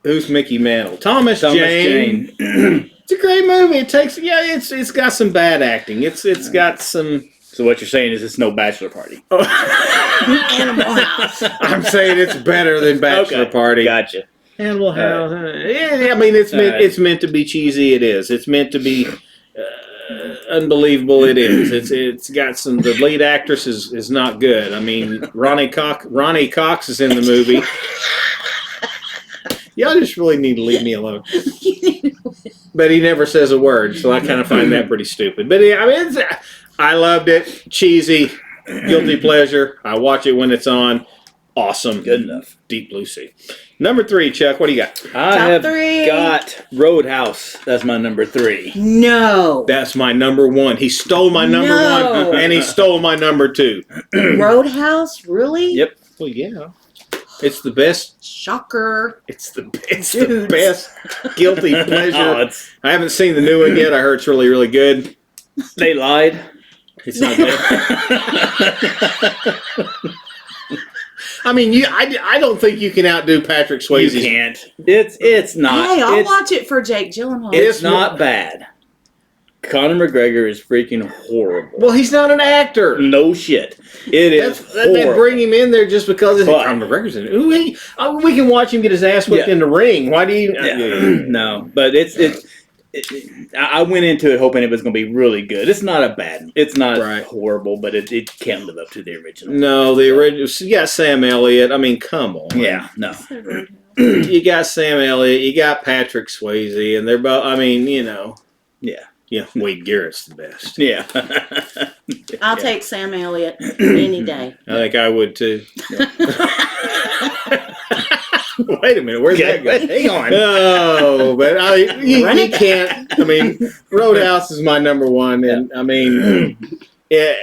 Who's Mickey Mantle? Thomas Thomas Jane. Jane. It's a great movie. It's got some bad acting. It's got some. So what you're saying is it's no bachelor party. Animal House. I'm saying it's better than Bachelor Okay. Party. Gotcha. Animal House. Yeah, I mean, it's meant to be cheesy. It is. It's meant to be unbelievable. It is. It's got some. The lead actress is not good. I mean, Ronnie Cox is in the movie. Y'all just really need to leave me alone. But he never says a word, so I kind of find that pretty stupid. But yeah, I mean, I loved it. Cheesy, guilty pleasure. I watch it when it's on. Awesome. Good enough. Deep Blue Sea. Number 3, Chuck. What do you got? I Top have 3. got Roadhouse. That's my number 3. No. That's my number 1. He stole my number No. 1, and he stole my number 2. Roadhouse? Really? Yep. Well, yeah. It's the best. Shocker. It's the best guilty pleasure. Oh, I haven't seen the new one yet. I heard it's really, really good. they lied. It's not good. I mean, I don't think you can outdo Patrick You Swayze. can't. It's not. Hey, I'll it's, watch it for Jake Gyllenhaal. It's not bad. Conor McGregor is freaking horrible. Well, he's not an actor. No shit. It is They horrible. bring him in there just because it's But- Conor McGregor's in it. Ooh, we can watch him get his ass whipped Yeah. in the ring. Why do you? Yeah. No, but I went into it hoping it was going to be really good. It's not it's not Right. horrible, but it can't live up to the original. No, the original. You got Sam Elliott. I mean, come on. Yeah, no. You got Sam Elliott. You got Patrick Swayze, and they're both. I mean, you know. Yeah. Yeah, Wade Garrett's the best. Yeah. I'll take Sam Elliott any day. I think I would too. Wait a minute, where's that going? Hang on. No, but you can't. I mean, Roadhouse is my number 1, and I mean, yeah,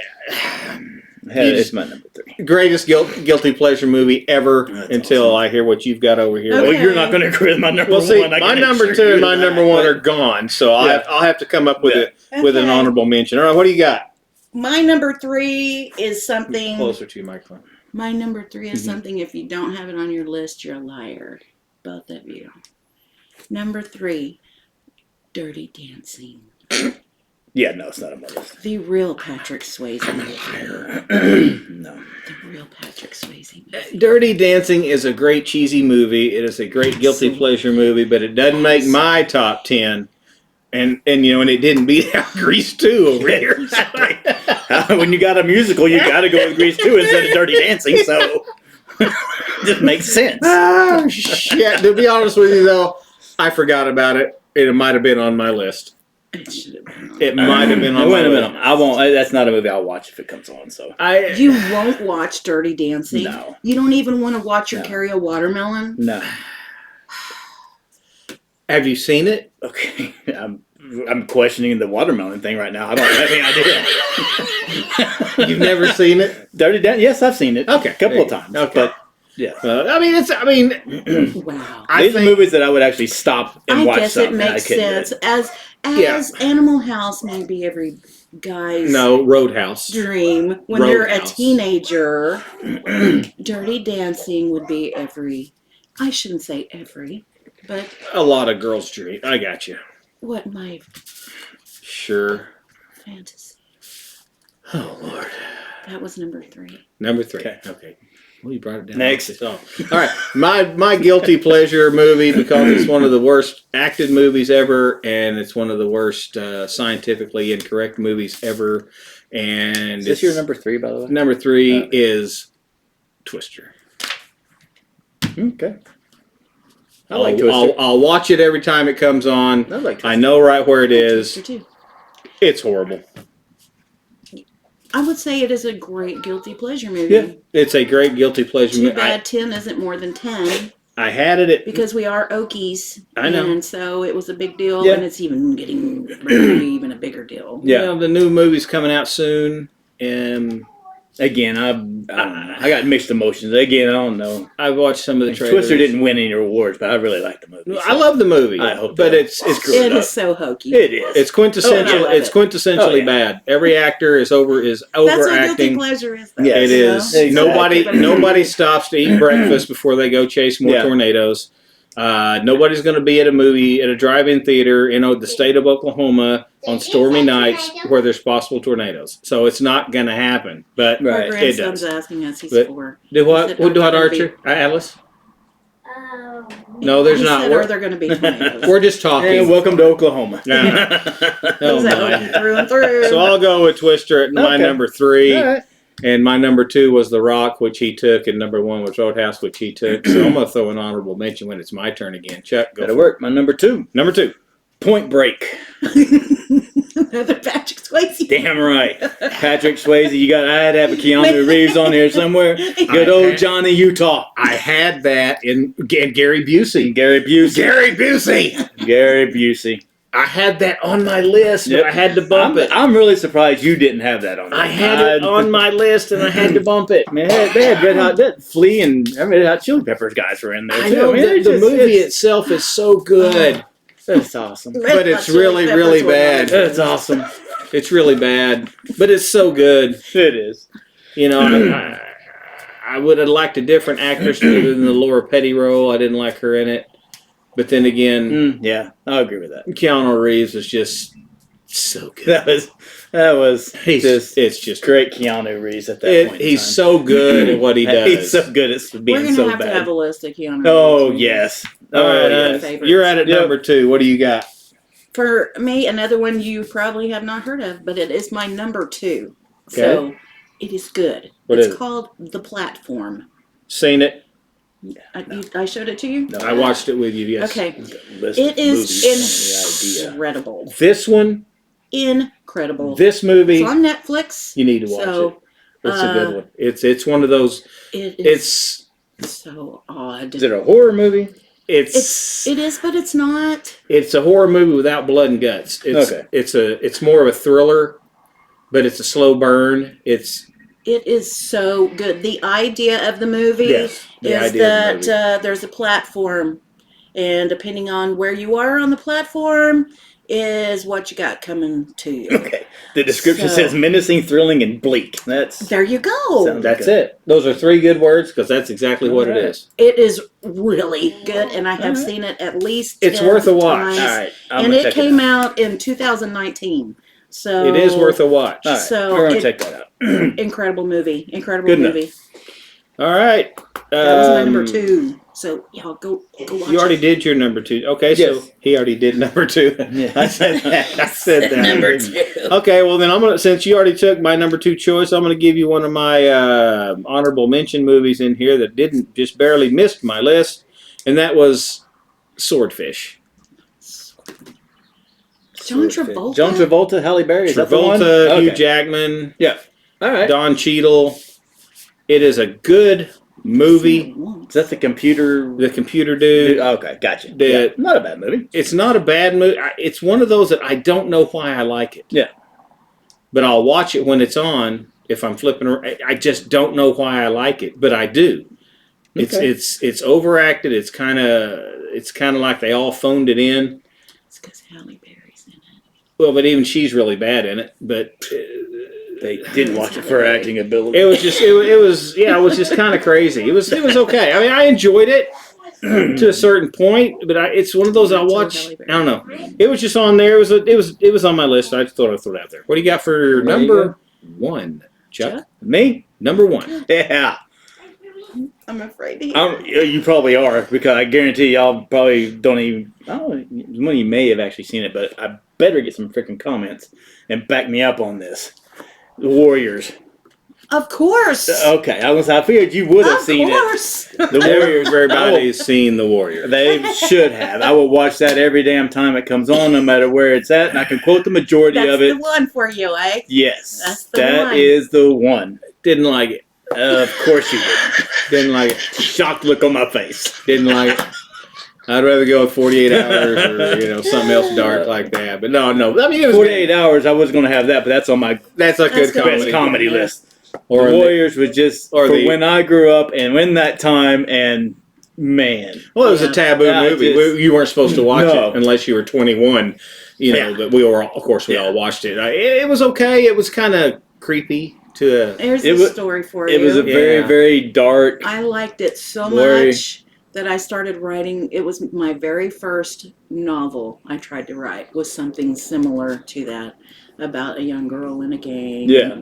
It's my number 3. greatest guilty pleasure movie ever. That's until I hear what you've got over here. Okay. Well, you're not going to agree with my number Well, 1. see, I my can number assure 2 you and my that, number 1 but- are gone, so Yeah. I'll have to come up with Yeah. with an Okay. honorable mention. All right, what do you got? My number 3 is something. Closer to your microphone. My number 3 is Mhm. something. If you don't have it on your list, you're a liar. Both of you. Number 3, Dirty Dancing. Yeah, no, it's not a movie. The real Patrick Swayze movie. No. The real Patrick Swayze movie. Dirty Dancing is a great cheesy movie. It is a great guilty pleasure movie, but it doesn't make my top 10. And you know, and it didn't beat out Grease 2 over here. When you got a musical, you got to go with Grease 2 instead of Dirty Dancing, so just makes sense. Oh shit! To be honest with you, though, I forgot about it. It might have been on my list. It should have been on. It might have been on my Wait a list. minute. I won't. That's not a movie I'll watch if it comes on. So You won't watch Dirty Dancing? No. You don't even want to watch her No. carry a watermelon? no. Have you seen it? Okay, I'm questioning the watermelon thing right now. I don't have any idea. You've never seen it? Dirty Dancing? Yes, I've seen it. Okay, a couple of times. Okay. But yeah, I mean, Wow. I these are think movies that I would actually stop and I watch. guess it something. I makes couldn't do sense. it. As Animal House may be every guy's no Roadhouse. dream when they're a Roadhouse. teenager. Dirty Dancing would be every. I shouldn't say every, but A lot of girls' dream. I got you. what my Sure. fantasy. Oh Lord. That was number 3. Number 3. Okay. Okay. Well, you brought it down. Next. Oh. All right. My guilty pleasure movie, because it's one of the worst acted movies ever, and it's one of the worst scientifically incorrect movies ever. And Is this it's- your number 3, by the way? Number 3 is Twister. Okay. I like Twister. I'll watch it every time it comes on. I like Twister. I know right where it is. Twister too. It's horrible. I would say it is a great guilty pleasure movie. Yeah. It's a great guilty pleasure Too movie. bad 10 isn't more than 10 I had it at because we are Okies. I know. And so it was a big deal, Yeah. and it's even getting ready to be even a bigger deal. Yeah. the new movie's coming out soon, and Again, I don't know. I got mixed emotions. Again, I don't know. I've watched some of the trailers. Twister didn't win any awards, but I really liked the movie. I love the movie. I hope but they it's screw it It up. is so hokey. It is. it's quintessential. Oh, yeah. It's quintessentially Oh, yeah. bad. Every actor is That's what guilty overacting. pleasure is. Though, Yes. It you know? is. Exactly. Nobody stops to eat breakfast before they go chase more Yeah. tornadoes. Nobody's going to be at a drive-in theater in the state of Oklahoma on stormy nights where there's possible tornadoes. So it's not going to happen. But Right. My it grandson's does. asking us. He's But 4. Do what? He said, What do "Are what, there gonna Archer? Alice? No, He there's not. said, "Are there going to be tornadoes?" We're just talking. And welcome to Oklahoma. Yeah. Oh, He's like, my. "Okay, through and through." So I'll go with Twister at my Okay. number 3. All right. And my number 2 was The Rock, which he took, and number 1 was Roadhouse, which he took. So I'm going to throw an honorable mention when it's my turn again. Chuck, go That'll for it. work. My number 2, Number 2. Point Break. Another Patrick Swayze. Damn right. Patrick Swayze. I had to have a Keanu Reeves on here somewhere. Good I old had- Johnny Utah. I had that in Gary Busey. Gary Busey. Gary Busey! Gary Busey. I had that on my list, but Yep. I had to bump it. I'm really surprised you didn't have that on there. I had it on my list, and I had to bump it. Man, they had Red Hot, that Flea and Red Hot Chili Peppers guys were in there I too. know mean, the they're just- movie it's- itself is so good, That's awesome. but it's really, really bad. That's awesome. It's really bad, but it's so good. It is. You know, I would have liked a different actress than the Laura Petty role. I didn't like her in it. But then again, Yeah, I agree with that. Keanu Reeves was just so good. That was It's just great Keanu Reeves at that point. He's so good at what he does. He's so good at We're being gonna so have bad. to have a list of Keanu. Oh Reeves. yes. All Oh right, yes. Favorites. you're at it Yep. number 2. What do you got? For me, another one you probably have not heard of, but it is my number 2. So it is good. What It's is it? called The Platform. Seen it? I showed it to you. No. I watched it with you. Yes. Okay, List it of is movies, the idea. incredible. This one, Incredible. this movie, It's on Netflix. you need to watch it. So It's a good one. It's one of those. it is It's so odd. Is it a horror movie? It is, but it's not. It's a horror movie without blood and guts. Okay. It's more of a thriller, but it's a slow burn. It is so good. The idea of the movie Yes, the is idea of the that there's a platform, and depending on where you are on the platform, is what you got coming to you. Okay. The description So- says menacing, thrilling, and bleak. That's There you go. Sounds- That's it. Those are 3 good words because that's exactly what it Alright. is. It is really good, and I have Alright. seen it at least. It's 10 worth a watch. times. all right. I'm And gonna it check came out. out in 2019. So It is worth a watch. All right. So we're gonna it- check that out. incredible movie. Incredible Good enough. movie. All right. That was my number 2. So y'all go watch You already it. did your number 2. Okay, so Yes. he already did number 2. Yeah. I said that. I said that. Number 2. Okay, well then since you already took my number 2 choice, I'm gonna give you one of my honorable mention movies in here that didn't just barely missed my list, and that was Swordfish. John Travolta. John Travolta, Halle Berry. Is that the one? Travolta, Hugh Okay. Jackman, All right. Don Cheadle. It is a good movie. Is that the computer? The computer dude. Okay, gotcha. The- Yeah, not a bad movie. It's not a bad movie. It's one of those that I don't know why I like it. Yeah. But I'll watch it when it's on. If I'm flipping around, I just don't know why I like it, but I do. Okay. It's overacted. It's kind of like they all phoned it in. It's because Halle Berry's in it. Well, but even she's really bad in it. But They didn't watch it for her acting ability. it was just it was just kind of crazy. It was okay. I mean, I enjoyed it to a certain point, but it's one of those I watch. I don't know. It was just on there. It was on my list. I just thought I'd throw it out there. What do you got for There you number 1, Chuck? Me? Number 1. Yeah. I'm afraid to You probably are, because I guarantee y'all probably don't even. I don't know. One of you may have actually seen it, but I better get some freaking comments and back me up on this. The Warriors. Of course. Okay, I figured you would have Of seen course. it. The Warriors. Everybody's seen The Warrior. They should have. I will watch that every damn time it comes on, no matter where it's at, and I can quote the majority That's of it. the one for you, eh? Yes, That's the that one. is the one. Didn't like it. Of course you would. Didn't like it. Shocked look on my face. Didn't like it. I'd rather go with 48 hours or something else dark like that. But no. I mean, it was 48 hours, I was going to have that, but that's on my That's a good That's good. comedy. best comedy Yeah. list. Or The the- Warriors was just or for the- when I grew up and when that time, and man. Well, it was a Yeah. taboo Yeah, movie. just- You weren't supposed to watch No. it unless you were 21. Yeah. But we were, of course, we Yeah. all watched it. It was okay. It was kind of creepy to. Here's It the was- story for It you. was a very, Yeah. very dark. I liked it so Glory. much that I started writing, it was my very first novel I tried to write, was something similar to that, about a young girl in a gang. Yeah.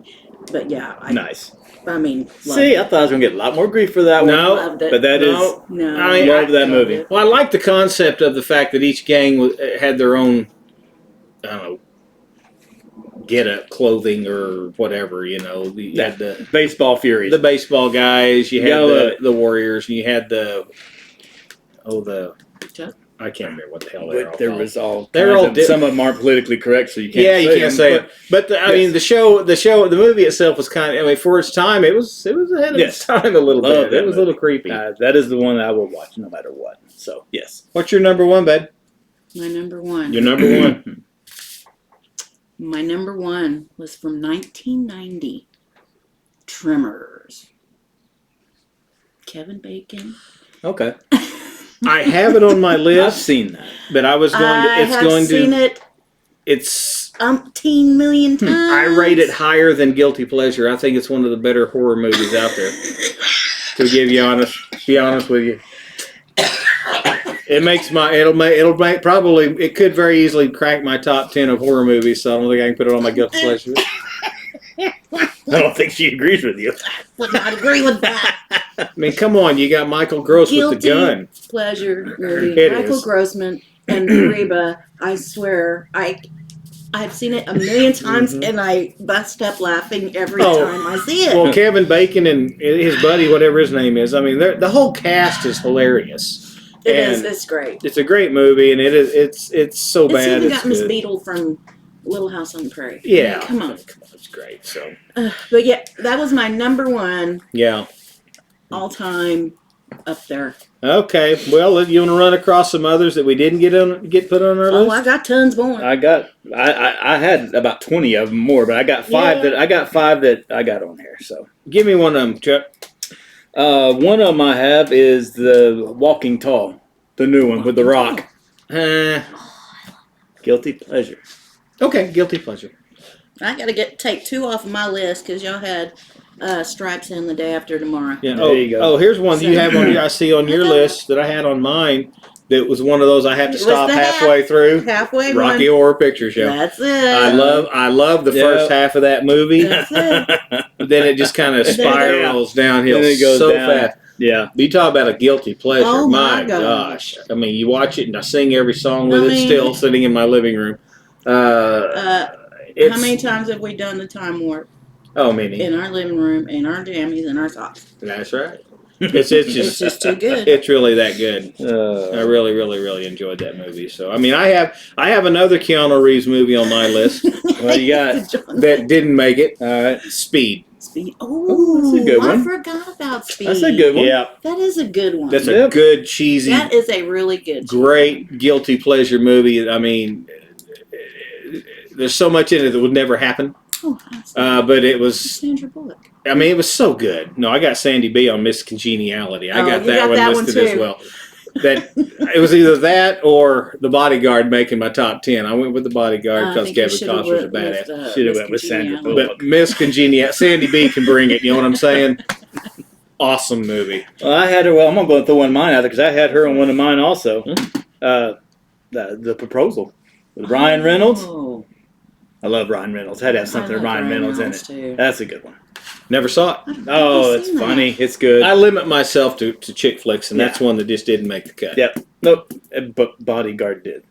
But yeah, I Nice. mean, See, I thought I was gonna get a lot more grief for that No. one. loved it. But that is No. no, I mean, love that loved movie. it. Well, I like the concept of the fact that each gang had their own, I don't know, get up clothing or whatever. You had the baseball furies. baseball guys, you You had gotta love the warriors, and you had the Chuck? I can't remember what the hell they're all There called. was all. They're kinds all of- di- some of them aren't politically correct, so you can't. Yeah, you can't say it. But I mean, the movie itself was kind of. I mean, for its time, it was ahead of its time a little Love bit. It that was a little creepy. That is the one I will watch no matter what. So yes. What's your number one, babe? My number one. Your number one. My number one was from 1990. Tremors. Kevin Bacon. Okay. I have it on my I've list, seen that. but I was going to. I It's have going seen to. it It's. umpteen million times. I rate it higher than Guilty Pleasure. I think it's one of the better horror movies out there. To be honest with you, it makes it'll make probably it could very easily crack my top 10 of horror movies. So I don't think I can put it on my Guilty Pleasure. I don't think she agrees with you. Would not agree with that. I mean, come on, you got Michael Gross with the Guilty gun. Pleasure movie. It Michael is. Grossman and Reba. I swear, I've seen it a million times, Mhm. and I bust up laughing every Oh. time I see it. Well, Kevin Bacon and his buddy, whatever his name is. I mean, the whole cast is hilarious. It is. and It's great. It's a great movie, and it's so It's bad. even It's got Miss good. Beadle from Little House on the Prairie. Yeah, Come on. it's great. So But yeah, that was my number one yeah. all time up there. Okay, well, you want to run across some others that we didn't get put on our Oh, list? I got tons more. I had about 20 of them more, but I got five Yeah. that I got on here. So Give me one of them, Chuck. one of them I have is the Walking Tall, the new one with The Rock. Guilty Pleasure. Okay, Guilty Pleasure. I got to take two off of my list because y'all had Stripes in the day after tomorrow. Yeah. There you go. Oh, here's one you have on your. I see on your Okay. list that I had on mine. That was one of those I have to It was stop the halfway through. Halfway Rocky one. Horror Picture Show. That's it. I love the Yeah. first half of that movie. That's it. But then it just kind of Then it goes- spirals downhill Then it goes so down. fast. Yeah. You talk about a guilty pleasure. Oh, my my gosh. gosh. I mean, you watch it and I sing every song with I it mean- still sitting in my living room. It's, How many times have we done the time warp Oh, many. in our living room, in our jammies, in our socks? That's right. It's just It's just too good. It's really that good. I really, really, really enjoyed that movie. So I mean, I have another Keanu Reeves movie on my list What you got? that didn't make it. All right. Speed. Speed. Oh, Oh, that's a good I one. forgot about Speed. That's a good one. Yeah, That is a good one. that's a Yep. good cheesy, That is a really good. great guilty pleasure movie. I mean, there's so much in it that would never happen. Oh, that's But it was. Sandra Bullock. I mean, it was so good. No, I got Sandy B on Miss Congeniality. I Oh, got you that got one that one listed as too. well. That it was either that or The Bodyguard making my top 10. I went with The Bodyguard I because think you Kevin should've Costner's a went with, badass. Should've Miss went with Sandra Congeniality. Bullock. But Miss Congeniality, Sandy B can bring it. You know what I'm saying? Awesome movie. Well, I had her. Well, I'm gonna go throw one of mine out there because I had her on one of mine also. The Proposal with Ryan Reynolds. Oh, I love Ryan Reynolds. Had to have something I with love Ryan Reynolds in it. too. That's a good one. Never saw it. I don't think Oh, I've it's seen that. funny. It's good. I limit myself to chick flicks, and that's one that just didn't make the cut. Yep. Nope. But Bodyguard did.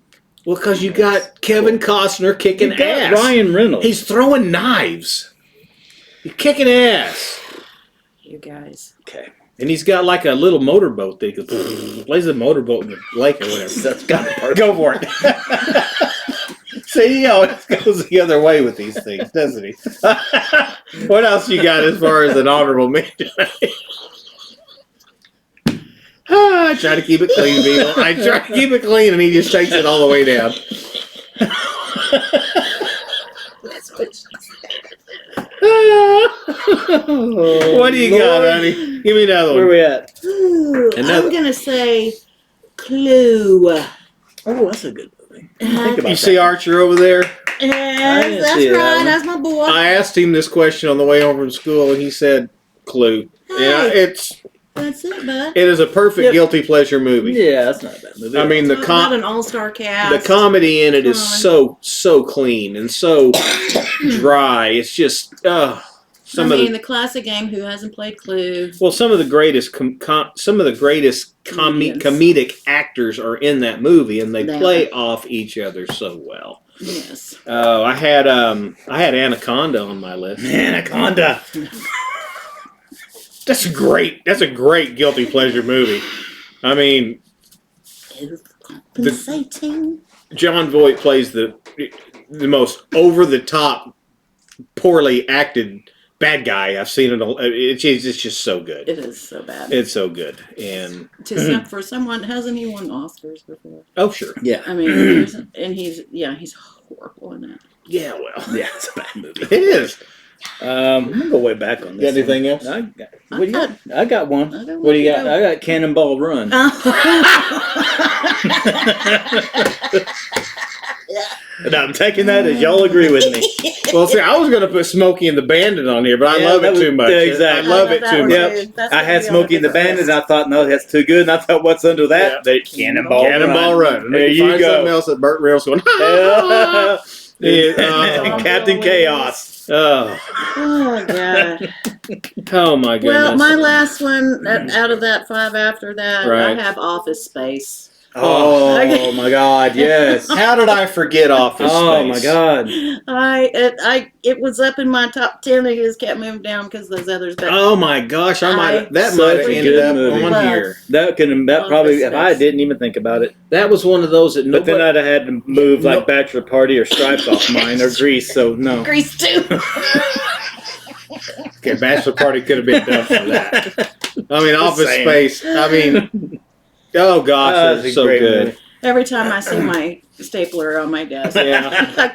Well, because you got Kevin Costner kicking You got ass. Ryan Reynolds. He's throwing knives. He's kicking ass. You guys. okay. And he's got like a little motorboat that he goes, plays the motorboat in the lake or whatever. That's got Go for it. See, he always goes the other way with these things, doesn't he? What else you got as far as an honorable mention? I try to keep it clean, Beagle. I try to keep it clean, and he just takes it all the way down. That's what What do you got, honey? Give me another Where one. we at? Ooh, Another- I'm gonna say Clue. Oh, that's a good movie. Think about You see Archer over there? Yes, didn't that's see that right. one. That's my boy. I asked him this question on the way home from school, and he said, "Clue." Yeah, Hey. it's That's it, bud. It is a perfect Yep. guilty pleasure movie. Yeah, that's not a bad movie. I mean, the Talk about com- an all-star cast. the comedy in it is Come so clean and so dry. It's just some of the classic game. Who hasn't played Clue? some of the greatest Comedians. comedic actors are in that movie, and they They play off each other so well. Yes. Oh, I had Anaconda on my list. Anaconda. That's great. That's a great guilty pleasure movie. I mean, Compensating. John Voight plays the most over the top, poorly acted bad guy I've seen. It's just so good. It is so bad. It's so good. And For someone, hasn't he won Oscars before? oh sure, Yeah. I mean, he's horrible in it. yeah. Well, Yeah, it's a bad movie. it is. I'm gonna go way back on this. Got anything one. else? What do you got? I got one. I got What do you got? one. I got Cannonball Run. And I'm taking that as y'all agree with me. Well, see, I was going to put Smokey and the Bandit on here, but I Yeah, love that it was- too much. yeah, exactly. I love it that too one much. Yep. That's I gonna had be on Smokey and the different Bandit, list. and I thought, no, that's too good. And I thought, what's under that? Yeah. The Cannonball, Cannonball Run. Run. And There then you find something go. else that Burt Reynolds going. And Captain Chaos. Oh, Oh god. oh my goodness. Well, my last one out of that 5 after that, Right. I have Office Space. Oh my God! Yes. How did I forget Office Oh Space? my God! It was up in my top 10. It just kept moving down because those others. But Oh my gosh! That might have Such a ended good up movie. on Love. here. That probably if I didn't even think about it. That was one of those that But then nobody. I'd have had to move No. like Bachelor Party or Stripes off mine or Grease. So no. Grease too. Okay, Bachelor Party could have been done for that. I mean, Office saying. Space. I mean, oh gosh, It's that's a so great good. movie. Every time I see my stapler on my desk, Yeah. I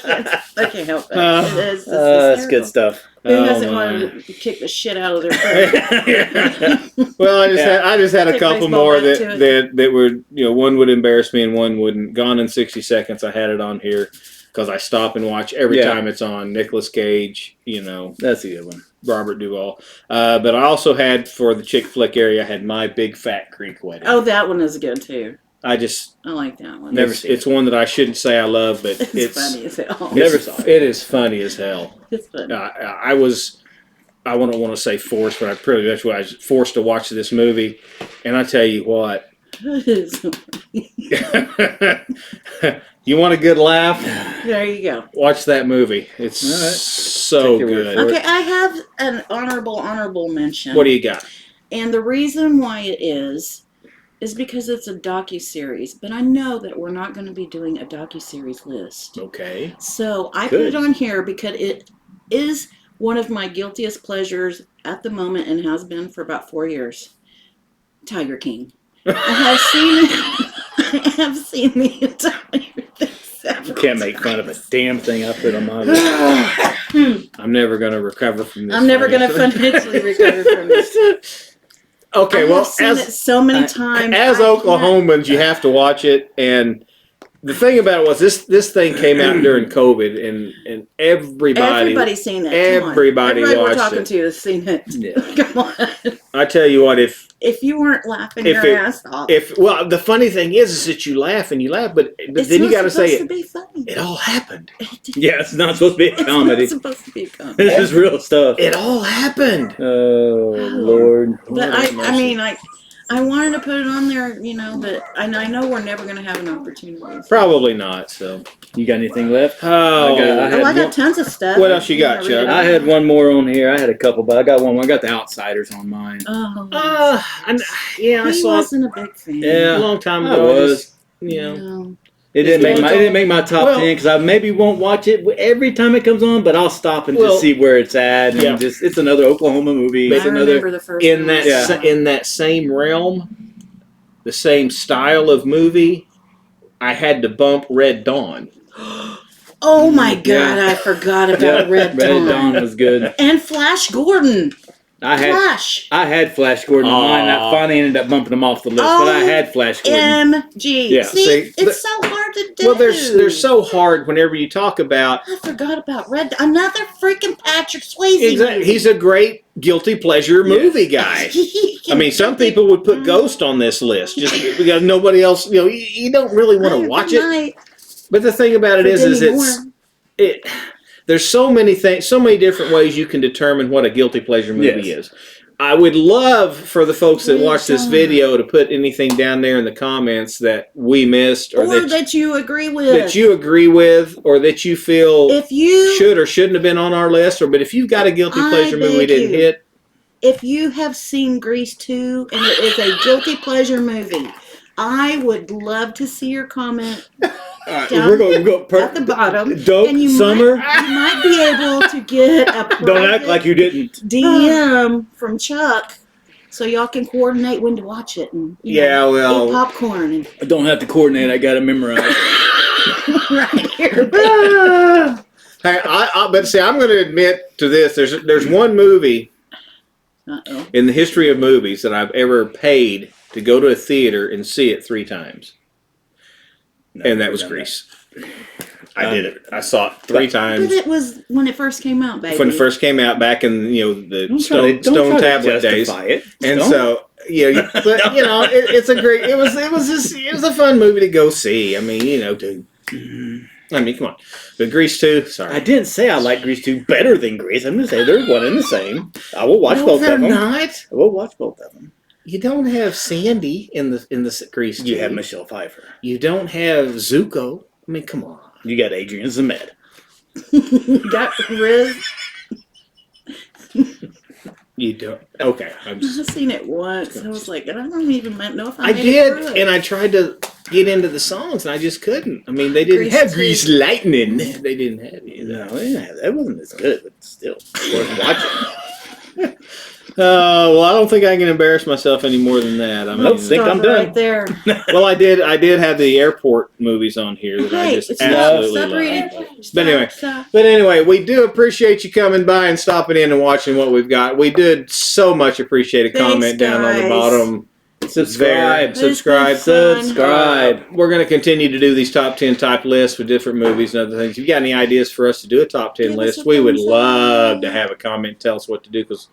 can't help it. It's That's good hysterical. stuff. Who Oh, hasn't my. wanted to kick the shit out of their friend? Well, I just had a Take couple baseball more bat to that were one would embarrass me and one wouldn't. Gone in 60 Seconds. I had it on here because I stop and watch every Yeah. time it's on. Nicolas Cage, That's a good one. Robert Duvall. But I also had for the chick flick area. I had My Big Fat Greek Wedding. Oh, that one is good too. I just I like that one. Never it's, seen it. it's one that I shouldn't say I love, but It's funny as hell. Never saw it. It is funny as hell. It's funny. I don't want to say forced, but I pretty much was forced to watch this movie, and I tell you what, you want a good laugh? There you go. Watch that movie. It's All right. so Take your word good. for it. Okay, I have an honorable mention. What do you got? And the reason why it is because it's a docuseries. But I know that we're not going to be doing a docuseries list. Okay. So I Good. put it on here because it is one of my guiltiest pleasures at the moment and has been for about 4 years. Tiger King. I have seen the entire thing several Can't make fun of a damn thing I put on my list. I'm never going to recover from this. I'm never going to financially recover from this. Okay, I well, have seen it so many times. as I can't- Oklahomans, you have to watch it. And the thing about it was this thing came out during COVID, and Everybody's seen it. Come on. everybody we're watched talking it. to has seen it. Yeah. Come on. I tell you what, if If you weren't laughing If your it- ass off, well, the funny thing is that you laugh and you laugh, but it's then you not got to supposed say to it. be funny. It all happened. Yeah, it's not supposed to be a It's comedy. not supposed to be a comedy. This is real stuff. It all happened. Oh Lord. But Lord I have mercy. mean, I wanted to put it on there, but I know we're never going to have an opportunity. Probably not. So, You got anything left? oh, I had Oh, I got one- tons of stuff. What else you got, Read Chuck? it. I had one more on here. I had a couple, but I got one more. I got the Outsiders on mine. Oh, I he saw it wasn't a big fan. Yeah. a long time I ago. was. No. It didn't make my top Well- 10 because I maybe won't watch it every time it comes on, but I'll stop and Well, just see where it's at. And yeah. it's another Oklahoma movie. I It's another. remember the first in one. that Yeah. in that same realm, the same style of movie. I had to bump Red Dawn. Oh my God! Yeah. I forgot about Yeah, Red Dawn. Dawn was good. And Flash Gordon. I had Flash Gordon in mind. I finally ended up bumping him off the list, but I had Flash Gordon. MG. Yeah, See, it's so hard to do. Well, they're so hard whenever you talk about. I forgot about another freaking Patrick Swayze. Exactly, he's a great guilty pleasure movie guy. I mean, some people would put Ghost on this list just because nobody else. You don't really want to watch it. But the thing about it is there's so many things, so many different ways you can determine what a guilty pleasure movie is. I would love for the folks that watch this video to put anything down there in the comments that we missed, or that you agree with, or that you feel if you should or shouldn't have been on our list, but if you've got a guilty pleasure movie we didn't hit. If you have seen Grease 2 and it is a guilty pleasure movie, I would love to see your comment. We're going to go at the bottom. Dope and you Summer. You might be able to get a Don't act like you didn't. DM from Chuck, so y'all can coordinate when to watch it and eat popcorn. And I don't have to coordinate. I got to memorize. right here. Hey, but see, I'm going to admit to this. There's one movie in the history of movies that I've ever paid to go to a theater and see it 3 times. And that was Grease. I did it. I saw it 3 times. But it was when it first came out, baby. When it first came out back in the Stone Tablet days. It. And so it's a great. It was a fun movie to go see. I mean, dude. I mean, come on. But Grease 2, sorry. I didn't say I like Grease 2 better than Grease. I'm going to say they're one and the same. I will watch both of them. Not. I will watch both of them. You don't have Sandy in the Grease 2. You have Michelle Pfeiffer. You don't have Zuko. I mean, come on. You got Adrian Zemed. You got Riz. You don't. Okay. I've seen it once. I was like, I don't even know if I did, and I tried to get into the songs, and I just couldn't. I mean, they didn't have Grease Lightning. They didn't have it. No, they didn't have that. It wasn't as good, but still worth watching. Well, I don't think I can embarrass myself any more than that. I don't think I'm done. Right there. Well, I did have the airport movies on here that I just absolutely love. But anyway, we do appreciate you coming by and stopping in and watching what we've got. We did so much appreciate a comment down on the bottom. Subscribe. We're going to continue to do these top 10 type lists with different movies and other things. If you got any ideas for us to do a top 10 list, we would love to have a comment. Tell us what to do, because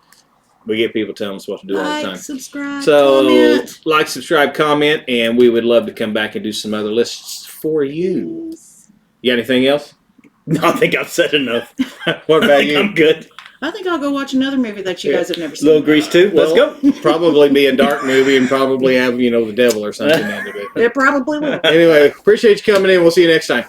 we get people telling us what to do all the time. Subscribe, comment. Like, subscribe, comment, and we would love to come back and do some other lists for you. You got anything else? No, I think I've said enough. What about you? I'm good. I think I'll go watch another movie that you guys have never seen. Little Grease 2. Let's go. Probably be a dark movie and probably have, the devil or something into it. It probably will. Anyway, appreciate you coming in. We'll see you next time.